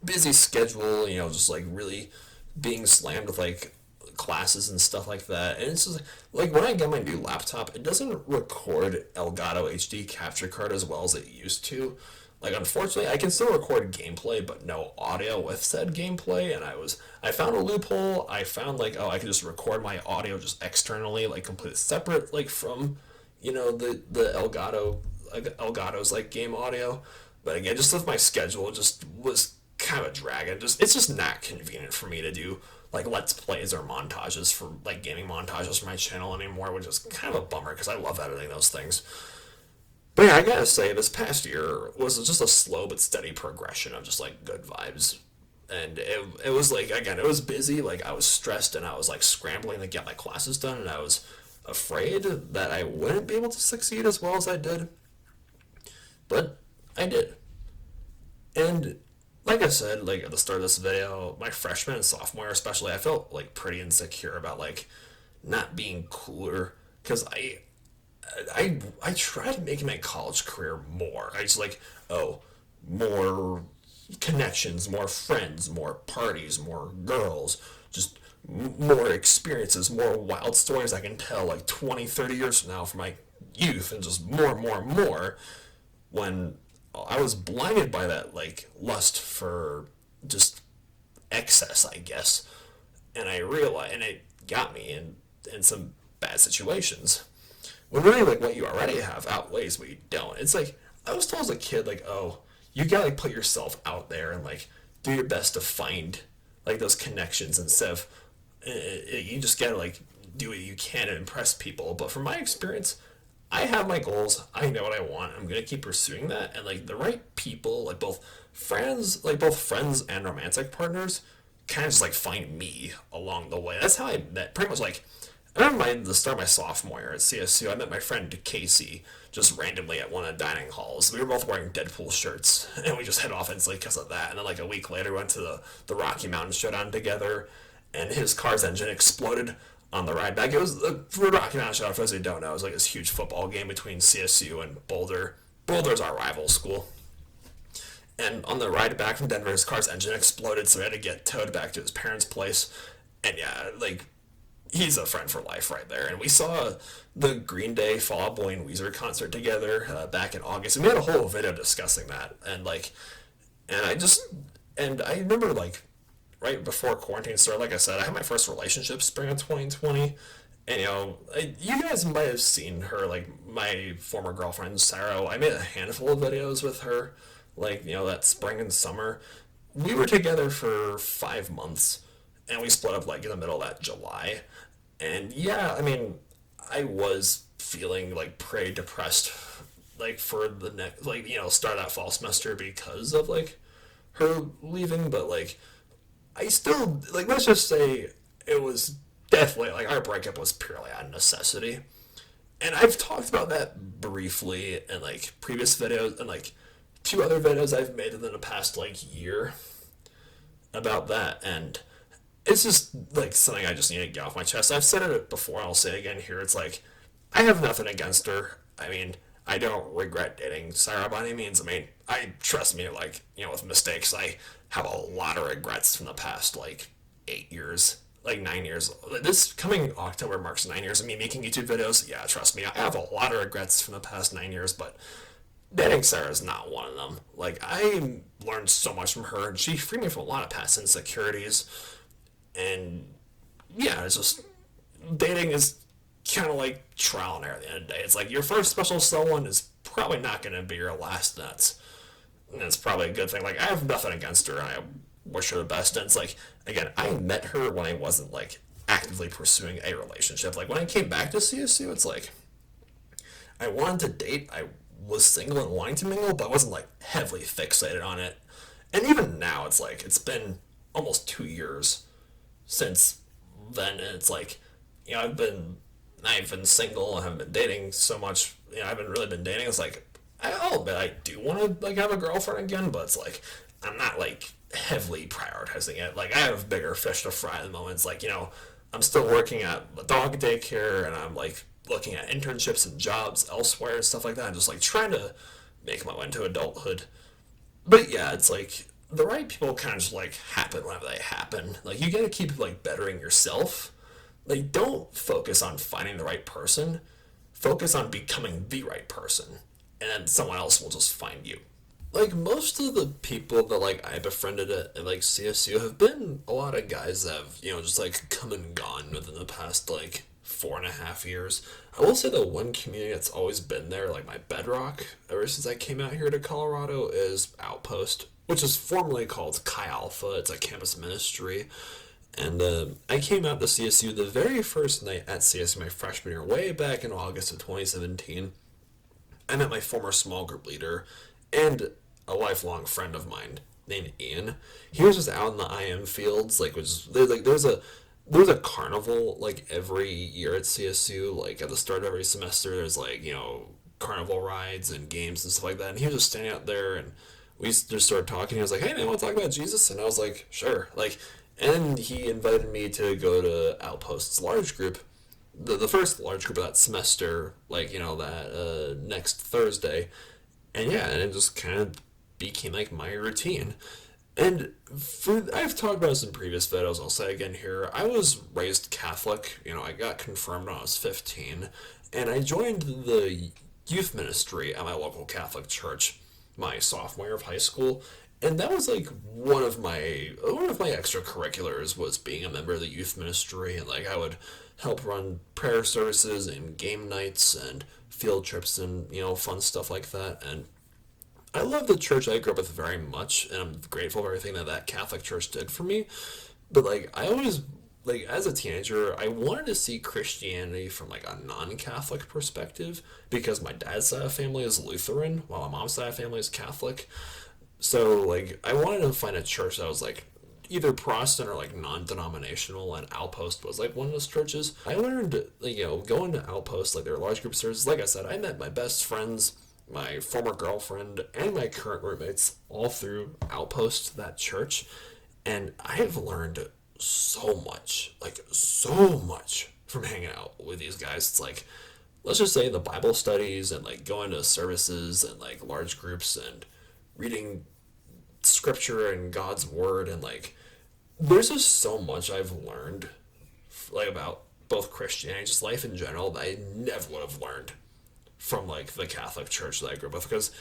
busy schedule, just like really being slammed with like classes and stuff like that. And it's just like when I get my new laptop, it doesn't record Elgato HD capture card as well as it used to. Like, unfortunately, I can still record gameplay, but no audio with said gameplay. And I found a loophole. I found I could just record my audio just externally, like completely separate, like from, the Elgato's like game audio. But again, just with my schedule, it just was kind of a drag. It's just not convenient for me to do like let's plays or montages for like gaming montages for my channel anymore, which is kind of a bummer because I love editing those things. But yeah, I gotta say, this past year was just a slow but steady progression of just like good vibes. And it was like, again, it was busy. Like, I was stressed and I was like scrambling to get my classes done, and I was afraid that I wouldn't be able to succeed as well as I did. But I did. And like I said, like at the start of this video, my freshman and sophomore especially, I felt like pretty insecure about like not being cooler because I tried making my college career more. I just more connections, more friends, more parties, more girls, just more experiences, more wild stories I can tell like 20, 30 years from now from my youth, and just more and more and more, when I was blinded by that like lust for just excess, I guess. And I realized, and it got me in some bad situations. When really like what you already have outweighs what you don't. It's like I was told as a kid, like, oh, you gotta like put yourself out there and like do your best to find like those connections instead of you just gotta like do what you can to impress people. But from my experience, I have my goals. I know what I want. I'm gonna keep pursuing that, and like the right people, like both friends and romantic partners, kind of just like find me along the way. That's how I met. Pretty much like I remember the start of my sophomore year at CSU. I met my friend Casey just randomly at one of the dining halls. We were both wearing Deadpool shirts, and we just head off instantly because of that. And then like a week later, we went to the Rocky Mountain Showdown together, and his car's engine exploded on the ride back. It was the Rocky Mountain Showdown. For those who don't know, it was like this huge football game between CSU and Boulder. Boulder's our rival school. And on the ride back from Denver, his car's engine exploded, so he had to get towed back to his parents' place. And yeah, like he's a friend for life right there. And we saw the Green Day, Fall Out Boy, and Weezer concert together back in August, and we had a whole video discussing that. And I remember like right before quarantine started, like I said, I had my first relationship spring of 2020. And you guys might have seen her, like my former girlfriend Sarah. I made a handful of videos with her, like that spring and summer. We were together for 5 months, and we split up like in the middle of that July. And yeah, I mean, I was feeling like pretty depressed, like for the next, like start of that fall semester because of like her leaving. But like I still like, let's just say it was definitely like our breakup was purely out of necessity. And I've talked about that briefly in like previous videos and like two other videos I've made in the past like year about that. And it's just like something I just need to get off my chest. I've said it before, I'll say it again here. It's like I have nothing against her. I mean, I don't regret dating Sarah by any means. I mean, I trust me, like with mistakes, I have a lot of regrets from the past like 8 years, like 9 years. This coming October marks 9 years of me making YouTube videos. Yeah, trust me, I have a lot of regrets from the past 9 years, but dating Sarah is not one of them. Like I learned so much from her, and she freed me from a lot of past insecurities. And yeah, it's just dating is kind of like trial and error at the end of the day. It's like your first special someone is probably not going to be your last. And that's probably a good thing. Like I have nothing against her. I wish her the best. And it's like again, I met her when I wasn't like actively pursuing a relationship. Like when I came back to CSU, it's like I wanted to date. I was single and wanting to mingle, but I wasn't like heavily fixated on it. And even now, it's like it's been almost 2 years since then, and it's like I've been single, I haven't been dating so much. I haven't really been dating. It's like I'll admit I do want to like have a girlfriend again, but it's like I'm not like heavily prioritizing it. Like I have bigger fish to fry at the moment. It's like I'm still working at the dog daycare, and I'm like looking at internships and jobs elsewhere and stuff like that. I'm just like trying to make my way into adulthood. But yeah, it's like the right people kind of just like happen whenever they happen. Like you gotta keep like bettering yourself. Like don't focus on finding the right person. Focus on becoming the right person, and then someone else will just find you. Like most of the people that like I befriended at like CSU have been a lot of guys that have just like come and gone within the past like 4.5 years. I will say the one community that's always been there, like my bedrock, ever since I came out here to Colorado, is Outpost, which is formerly called Chi Alpha. It's a campus ministry. And I came out to CSU the very first night at CSU my freshman year, way back in August of 2017. I met my former small group leader and a lifelong friend of mine named Ian. He was just out in the IM fields, there's a carnival like every year at CSU. Like at the start of every semester, there's like carnival rides and games and stuff like that. And he was just standing out there, and we just started talking. He was like, "Hey man, want to talk about Jesus?" And I was like, "Sure." Like, and he invited me to go to Outpost's large group, the first large group of that semester. Like that next Thursday, and yeah, and it just kind of became like my routine. And I've talked about this in previous videos, I'll say again here. I was raised Catholic. I got confirmed when I was 15, and I joined the youth ministry at my local Catholic church my sophomore year of high school. And that was like one of my extracurriculars was being a member of the youth ministry, and like I would help run prayer services and game nights and field trips and fun stuff like that. And I love the church I grew up with very much, and I'm grateful for everything that Catholic church did for me. But like, I always like as a teenager, I wanted to see Christianity from like a non-Catholic perspective because my dad's side of family is Lutheran, while my mom's side of family is Catholic. So like, I wanted to find a church that was like either Protestant or like non-denominational, and Outpost was like one of those churches. I learned, like, going to Outpost, like, there are large group services. Like I said, I met my best friends, my former girlfriend, and my current roommates all through Outpost, that church. And I have learned so much, like so much from hanging out with these guys. It's like, let's just say the Bible studies and like going to services and like large groups and reading scripture and God's word, and like there's just so much I've learned like about both Christianity and just life in general that I never would have learned from like the Catholic Church that I grew up with. Because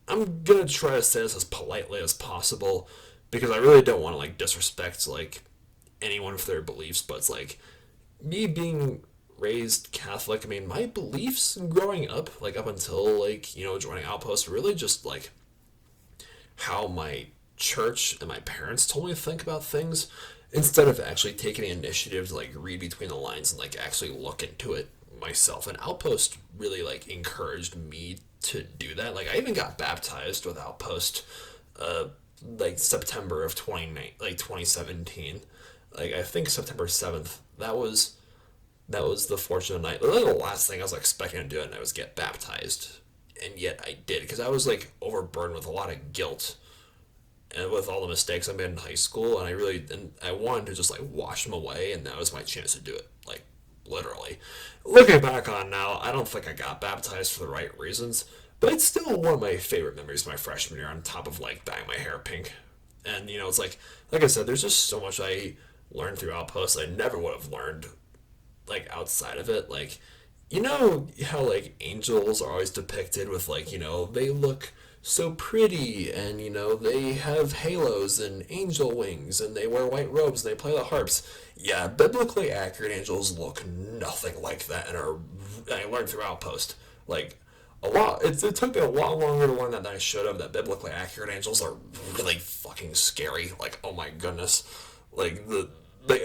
I'm gonna try to say this as politely as possible, because I really don't want to like disrespect like anyone for their beliefs, but it's like me being raised Catholic. I mean, my beliefs growing up, like up until like joining Outpost, really just like how my church and my parents told me to think about things, instead of actually taking the initiative to like read between the lines and like actually look into it myself. And Outpost really like encouraged me to do that. Like, I even got baptized with Outpost uh like September of 2017. Like, I think September 7th. That was the fortunate night. That was the last thing I was expecting to do, and I was get baptized, and yet I did, because I was like overburdened with a lot of guilt and with all the mistakes I made in high school, and I wanted to just like wash them away, and that was my chance to do it. Like, literally, looking back on now, I don't think I got baptized for the right reasons, but it's still one of my favorite memories of my freshman year. On top of like dyeing my hair pink, and it's like I said, there's just so much I learned through Outpost I never would have learned like outside of it. Like, how like angels are always depicted with like, they look so pretty, and they have halos and angel wings, and they wear white robes and they play the harps. Yeah, biblically accurate angels look nothing like that, and I learned through Outpost like a lot. It took me a lot longer to learn that than I should have. That biblically accurate angels are really fucking scary. Like, oh my goodness, like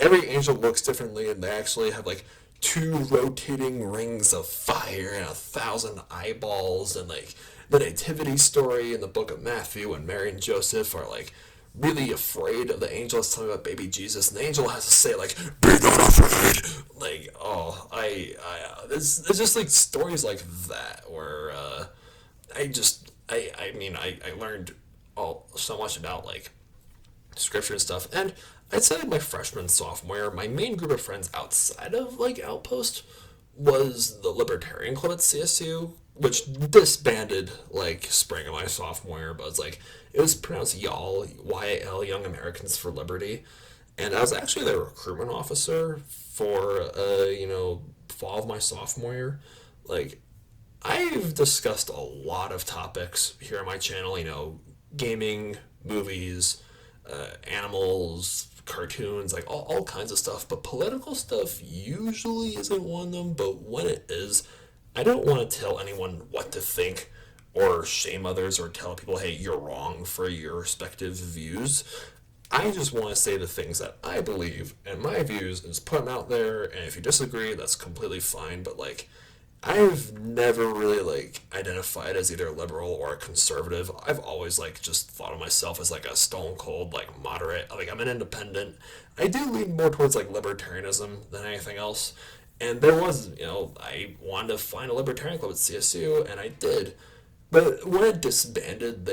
every angel looks differently, and they actually have like two rotating rings of fire and 1,000 eyeballs, and like the nativity story in the book of Matthew, when Mary and Joseph are like really afraid of the angel is telling about baby Jesus, and the angel has to say like, "Be not afraid." Like, oh, there's just like stories like that where I learned all so much about like scripture and stuff. And I'd say like my freshman sophomore year, my main group of friends outside of like Outpost was the Libertarian Club at CSU, which disbanded like spring of my sophomore year, but it was pronounced y'all, YAL, Young Americans for Liberty. And I was actually the recruitment officer for fall of my sophomore year. Like, I've discussed a lot of topics here on my channel, gaming, movies, animals, cartoons, like all kinds of stuff. But political stuff usually isn't one of them. But when it is, I don't want to tell anyone what to think or shame others or tell people, hey, you're wrong for your respective views. I just want to say the things that I believe and my views and just put them out there. And if you disagree, that's completely fine. But like, I've never really like identified as either liberal or conservative. I've always like just thought of myself as like a stone cold like moderate. Like, I'm an independent. I do lean more towards like libertarianism than anything else. And there was, I wanted to find a libertarian club at CSU, and I did. But when it disbanded,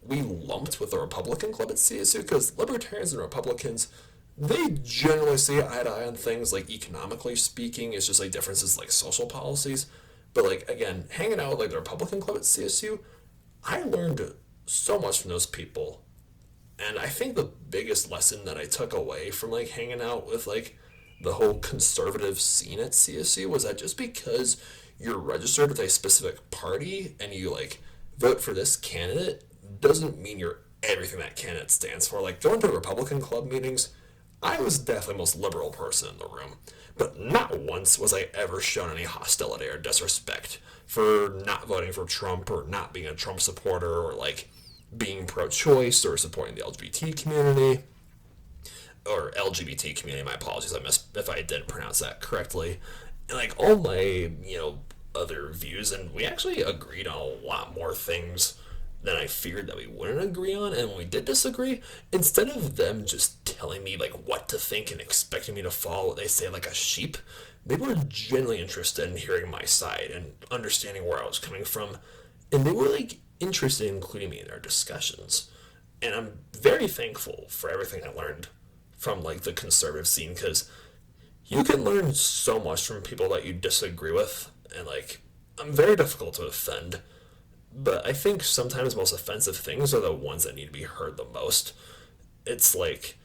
we lumped with the Republican club at CSU, because libertarians and Republicans, they generally see eye to eye on things. Like, economically speaking, it's just like differences like social policies. But like, again, hanging out with like the Republican club at CSU, I learned so much from those people. And I think the biggest lesson that I took away from like hanging out with like the whole conservative scene at CSU was that just because you're registered with a specific party and you like vote for this candidate doesn't mean you're everything that candidate stands for. Like going to Republican club meetings, I was definitely the most liberal person in the room, but not once was I ever shown any hostility or disrespect for not voting for Trump or not being a Trump supporter or like being pro-choice or supporting the LGBT community or LGBT community. My apologies, I missed if I didn't pronounce that correctly. And like all my other views, and we actually agreed on a lot more things than I feared that we wouldn't agree on. And when we did disagree, instead of them just telling me like what to think and expecting me to follow what they say like a sheep, they were genuinely interested in hearing my side and understanding where I was coming from. And they were like interested in including me in their discussions. And I'm very thankful for everything I learned from like the conservative scene because you can learn so much from people that you disagree with, and like I'm very difficult to offend, but I think sometimes most offensive things are the ones that need to be heard the most. It's like,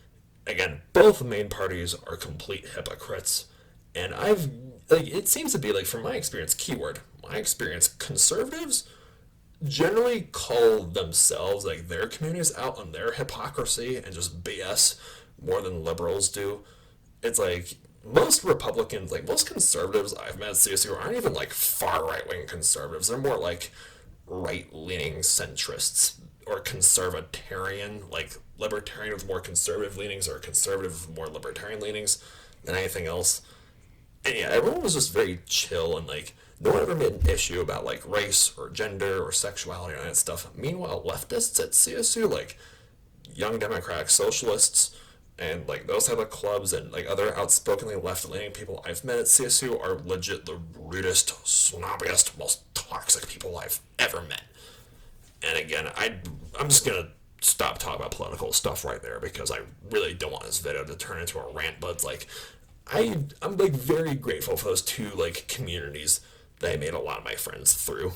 again, both main parties are complete hypocrites, and I've like it seems to be like from my experience, keyword my experience, conservatives generally call themselves like their communities out on their hypocrisy and just BS more than liberals do. It's like most Republicans, like most conservatives I've met at CSU aren't even like far right wing conservatives. They're more like right leaning centrists or conservatarian, like libertarian with more conservative leanings or conservative with more libertarian leanings than anything else. And yeah, everyone was just very chill and like no one ever made an issue about like race or gender or sexuality or any of that stuff. Meanwhile, leftists at CSU, like young democratic socialists, and like those type of clubs and like other outspokenly left-leaning people I've met at CSU are legit the rudest, snobbiest, most toxic people I've ever met. And again, I'm just gonna stop talking about political stuff right there because I really don't want this video to turn into a rant. But it's like I'm like very grateful for those two like communities that I made a lot of my friends through.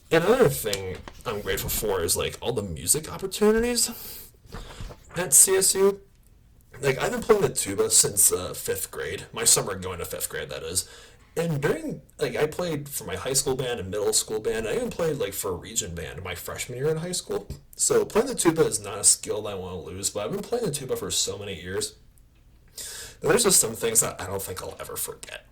And another thing I'm grateful for is like all the music opportunities at CSU. Like I've been playing the tuba since fifth grade. My summer going to fifth grade, that is. And during like I played for my high school band and middle school band. I even played like for a region band my freshman year in high school. So playing the tuba is not a skill that I want to lose. But I've been playing the tuba for so many years. And there's just some things that I don't think I'll ever forget.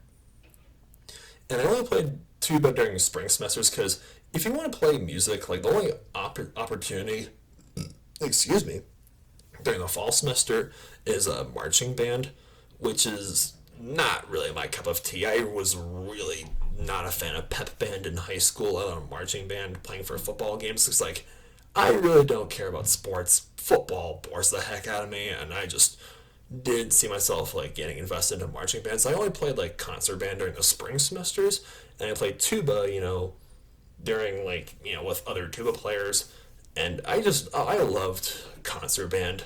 And I only played tuba during spring semesters because if you want to play music, like the only opportunity, excuse me, during the fall semester is a marching band, which is not really my cup of tea. I was really not a fan of pep band in high school, let alone marching band playing for football games. It's like I really don't care about sports. Football bores the heck out of me, and I just didn't see myself like getting invested in marching bands. I only played like concert band during the spring semesters, and I played tuba, during like with other tuba players, and I loved concert band,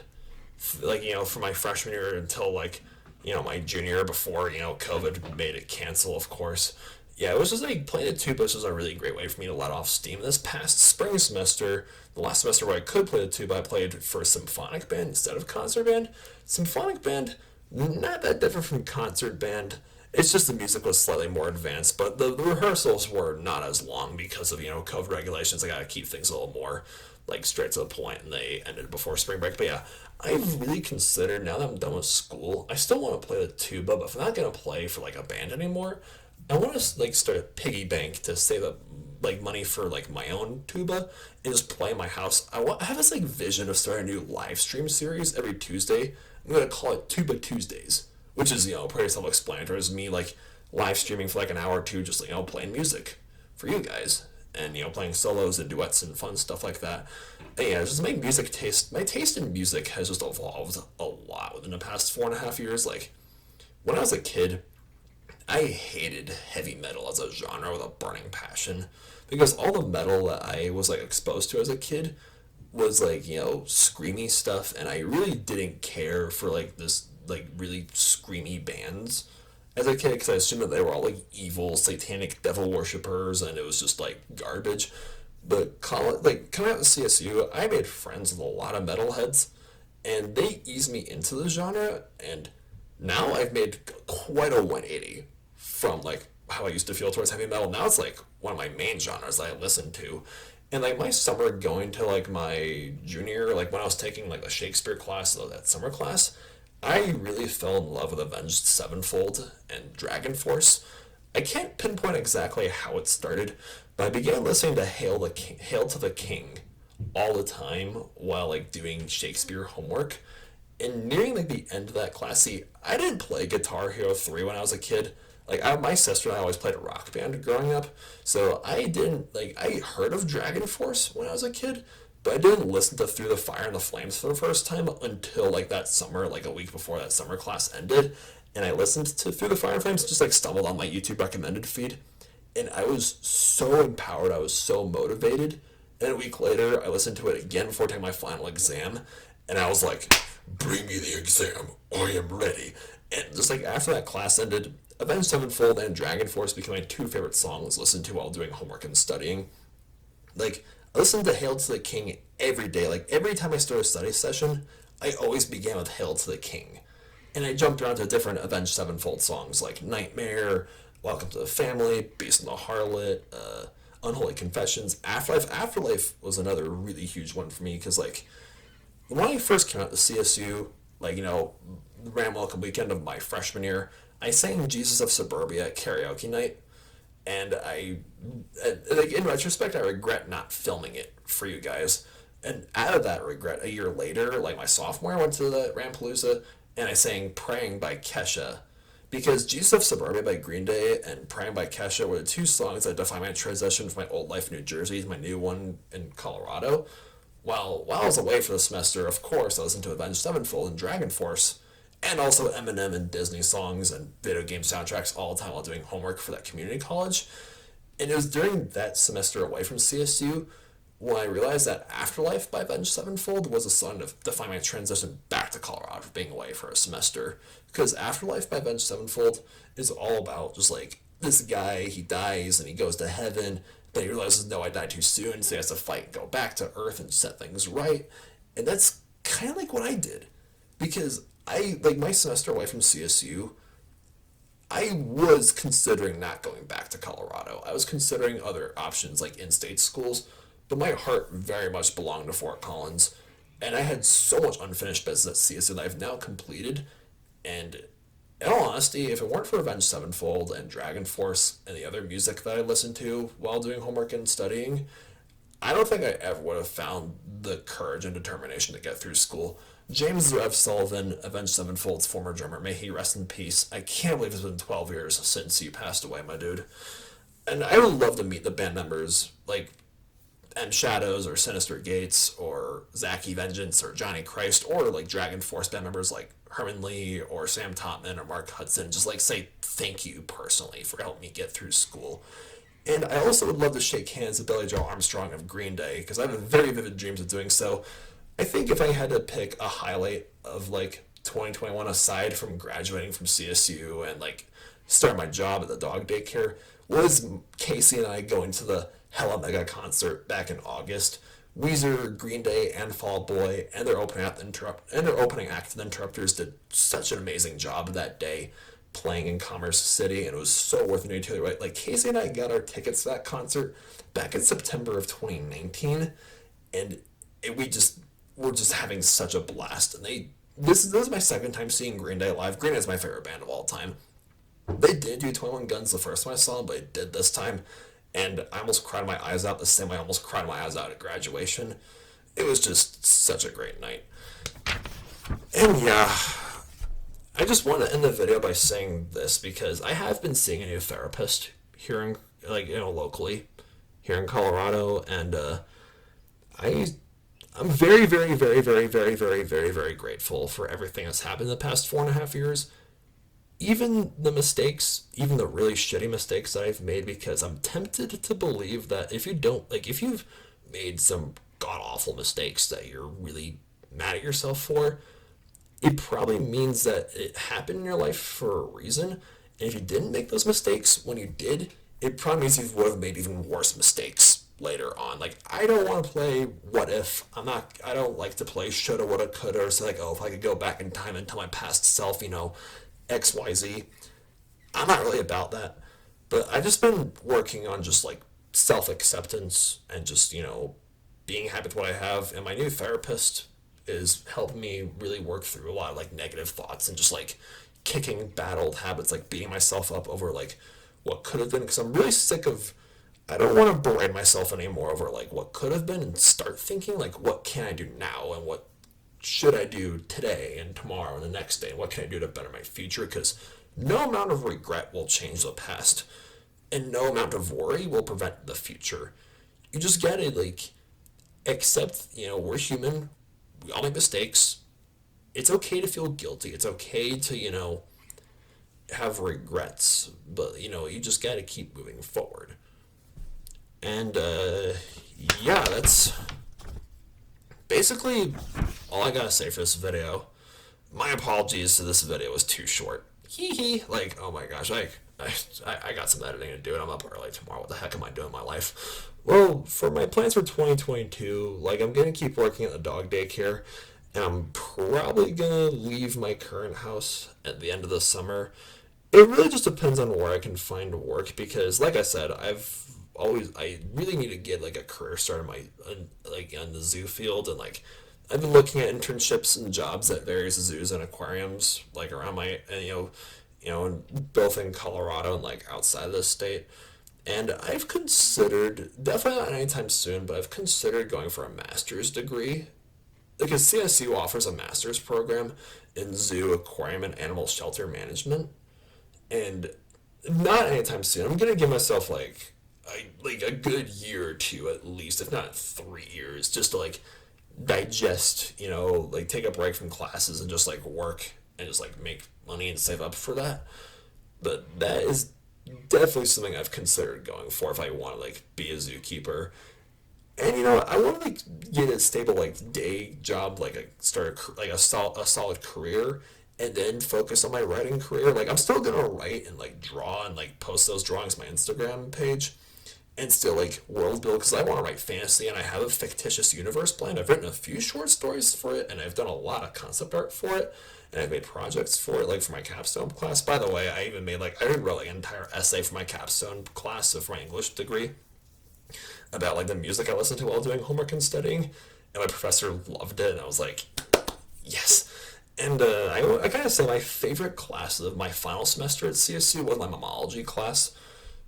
like from my freshman year until like my junior year before COVID made it cancel, of course. Yeah, it was just like playing the tuba was a really great way for me to let off steam. This past spring semester, the last semester where I could play the tuba, I played for a symphonic band instead of concert band. Symphonic band, not that different from concert band. It's just the music was slightly more advanced, but the rehearsals were not as long because of COVID regulations. I gotta keep things a little more like straight to the point, and they ended before spring break. But yeah, I've really considered now that I'm done with school, I still want to play the tuba, but if I'm not gonna play for like a band anymore, I want to like start a piggy bank to save up like money for like my own tuba and just play in my house. I have this like vision of starting a new live stream series every Tuesday. I'm gonna call it Tuba Tuesdays, which is pretty self-explanatory. It's me like live streaming for like an hour or two, just playing music for you guys, and playing solos and duets and fun stuff like that. And yeah, just my taste in music has just evolved a lot within the past 4.5 years. Like when I was a kid, I hated heavy metal as a genre with a burning passion because all the metal that I was like exposed to as a kid was like screamy stuff, and I really didn't care for like this like really screamy bands as a kid because I assumed that they were all like evil satanic devil worshippers and it was just like garbage. But coming out of CSU, I made friends with a lot of metalheads, and they eased me into the genre, and now I've made quite a 180 from like how I used to feel towards heavy metal. Now it's like one of my main genres that I listen to. And like my summer going to like my junior, like when I was taking like a Shakespeare class, so that summer class, I really fell in love with Avenged Sevenfold and Dragon Force. I can't pinpoint exactly how it started, but I began listening to Hail to the King all the time while like doing Shakespeare homework. And nearing like the end of that class, see, I didn't play Guitar Hero 3 when I was a kid. My sister and I always played a rock band growing up, so I didn't like. I heard of Dragon Force when I was a kid, but I didn't listen to Through the Fire and the Flames for the first time until like that summer, like a week before that summer class ended. And I listened to Through the Fire and Flames, just like stumbled on my YouTube recommended feed, and I was so empowered. I was so motivated. And a week later, I listened to it again before taking my final exam, and I was like, "Bring me the exam. I am ready." And just like after that class ended, Avenged Sevenfold and Dragon Force became my two favorite songs listened to while doing homework and studying. Like, I listened to Hail to the King every day. Like, every time I started a study session, I always began with Hail to the King. And I jumped around to different Avenged Sevenfold songs like Nightmare, Welcome to the Family, Beast and the Harlot, Unholy Confessions. Afterlife was another really huge one for me because, like, when I first came out to CSU, like, Ram Welcome weekend of my freshman year, I sang Jesus of Suburbia at karaoke night, and like, in retrospect, I regret not filming it for you guys. And out of that regret, a year later, like my sophomore, I went to the Rampalooza, and I sang Praying by Kesha. Because Jesus of Suburbia by Green Day and Praying by Kesha were the two songs that define my transition from my old life in New Jersey to my new one in Colorado. While I was away for the semester, of course, I listened to Avenged Sevenfold and Dragon Force, and also Eminem and Disney songs and video game soundtracks all the time while doing homework for that community college. And it was during that semester away from CSU when I realized that Afterlife by Avenged Sevenfold was a song to define my transition back to Colorado for being away for a semester. Because Afterlife by Avenged Sevenfold is all about just like this guy, he dies and he goes to heaven, but he realizes, no, I died too soon, so he has to fight and go back to Earth and set things right. And that's kind of like what I did. Because like my semester away from CSU, I was considering not going back to Colorado. I was considering other options like in-state schools, but my heart very much belonged to Fort Collins, and I had so much unfinished business at CSU that I've now completed. And in all honesty, if it weren't for Avenged Sevenfold and Dragon Force and the other music that I listened to while doing homework and studying, I don't think I ever would have found the courage and determination to get through school. James Rev Sullivan, Avenged Sevenfold's former drummer, may he rest in peace. I can't believe it's been 12 years since you passed away, my dude. And I would love to meet the band members, like M Shadows or Sinister Gates or Zaki Vengeance or Johnny Christ, or like Dragon Force band members like Herman Lee or Sam Topman or Mark Hudson. Just like say thank you personally for helping me get through school. And I also would love to shake hands with Billy Joe Armstrong of Green Day because I have very vivid dreams of doing so. I think if I had to pick a highlight of like 2021 aside from graduating from CSU and like starting my job at the dog daycare was Casey and I going to the Hella Mega concert back in August. Weezer, Green Day, and Fall Out Boy and their opening act, the Interrupters, did such an amazing job that day playing in Commerce City, and it was so worth it to the right. Like Casey and I got our tickets to that concert back in September of 2019, and we just were just having such a blast. And this is my second time seeing Green Day live. Green Day is my favorite band of all time. They did do 21 Guns the first time I saw them, but they did this time. And I almost cried my eyes out the same way I almost cried my eyes out at graduation. It was just such a great night. And yeah, I just want to end the video by saying this because I have been seeing a new therapist here in, locally here in Colorado, and I'm very, very, very, very, very, very, very, very grateful for everything that's happened in the past 4.5 years. Even the mistakes, even the really shitty mistakes that I've made, because I'm tempted to believe that if you've made some god awful mistakes that you're really mad at yourself for, it probably means that it happened in your life for a reason. And if you didn't make those mistakes when you did, it probably means you would have made even worse mistakes later on. Like, I don't want to play what if. I don't like to play shoulda, woulda, coulda, or say like, oh, if I could go back in time and tell my past self, XYZ. I'm not really about that. But I've just been working on just like self acceptance and just, being happy with what I have. And my new therapist is helping me really work through a lot of like negative thoughts and just like kicking bad old habits, like beating myself up over like what could have been. Because I'm really sick of, I don't want to berate myself anymore over like what could have been and start thinking like, what can I do now and what should I do today and tomorrow and the next day and what can I do to better my future? Because no amount of regret will change the past, and no amount of worry will prevent the future. You just gotta like accept, we're human. We all make mistakes. It's okay to feel guilty. It's okay to, have regrets, but you just gotta keep moving forward. And yeah, that's basically all I gotta say for this video. My apologies to this video was too short. Hee hee. Like, oh my gosh, I got some editing to do and I'm up early tomorrow. What the heck am I doing in my life? Well, for my plans for 2022, like, I'm gonna keep working at the dog daycare, and I'm probably gonna leave my current house at the end of the summer. It really just depends on where I can find work because, like I said, I really need to get like a career start in like on the zoo field, and like I've been looking at internships and jobs at various zoos and aquariums like around my and, both in Colorado and like outside of the state. And I've considered, definitely not anytime soon, but I've considered going for a master's degree because CSU offers a master's program in zoo, aquarium, and animal shelter management. And not anytime soon. I'm gonna give myself like a good year or two at least, if not 3 years, just to like digest, like take a break from classes and just like work and just like make money and save up for that. But that is definitely something I've considered going for if I want to like be a zookeeper. And I want to like get a stable like day job, like a solid career, and then focus on my writing career. Like I'm still gonna write and like draw and like post those drawings on my Instagram page, and still like world build because I want to write fantasy and I have a fictitious universe planned. I've written a few short stories for it and I've done a lot of concept art for it and I've made projects for it, like for my capstone class. By the way, I wrote like an entire essay for my capstone class, so for my English degree, about like the music I listened to while doing homework and studying, and my professor loved it and I was like, yes. And I gotta say my favorite class of my final semester at CSU was my mammalogy class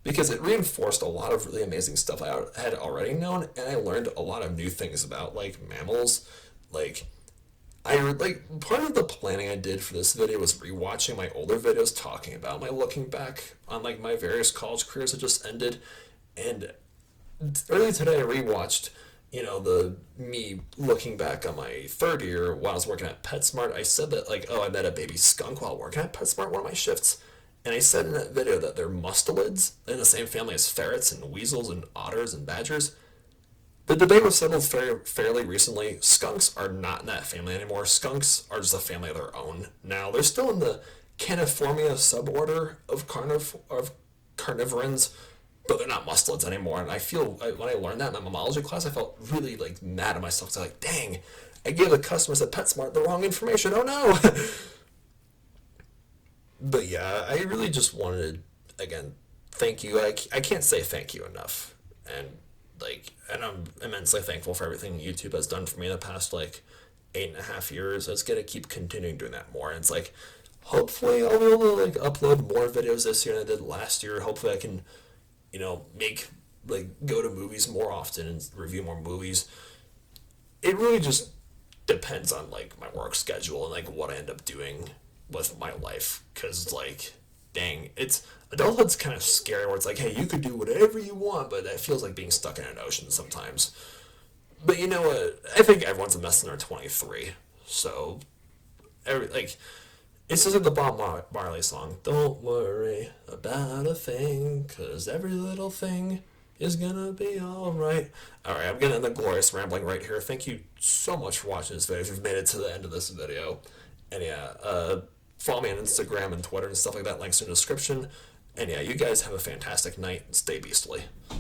because it reinforced a lot of really amazing stuff I had already known, and I learned a lot of new things about like mammals. Like part of the planning I did for this video was rewatching my older videos talking about my looking back on like my various college careers that just ended. And earlier today I rewatched the me looking back on my third year while I was working at PetSmart. I said that like, oh, I met a baby skunk while working at PetSmart one of my shifts. And I said in that video that they're mustelids, in the same family as ferrets and weasels and otters and badgers. The debate was settled fairly recently. Skunks are not in that family anymore. Skunks are just a family of their own now. They're still in the Caniformia suborder of carnivorans, but they're not mustelids anymore. And I feel when I learned that in my mammalogy class, I felt really like mad at myself. I was like, dang, I gave the customers at PetSmart the wrong information. Oh no. But yeah, I really just wanted to, again, thank you. I can't say thank you enough. And I'm immensely thankful for everything YouTube has done for me in the past, like, 8.5 years. I was going to keep continuing doing that more. And it's like, hopefully I'll be able to, like, upload more videos this year than I did last year. Hopefully I can, make, like, go to movies more often and review more movies. It really just depends on, like, my work schedule and, like, what I end up doing with my life, because like, dang, adulthood's kind of scary where it's like, hey, you could do whatever you want, but it feels like being stuck in an ocean sometimes. But you know what, I think everyone's a mess in their 23, so it's just like the Bob Marley song, don't worry about a thing, cause every little thing is gonna be alright. Alright, I'm getting the glorious rambling right here. Thank you so much for watching this video if you've made it to the end of this video. And yeah, follow me on Instagram and Twitter and stuff like that. Links in the description. And yeah, you guys have a fantastic night and stay beastly.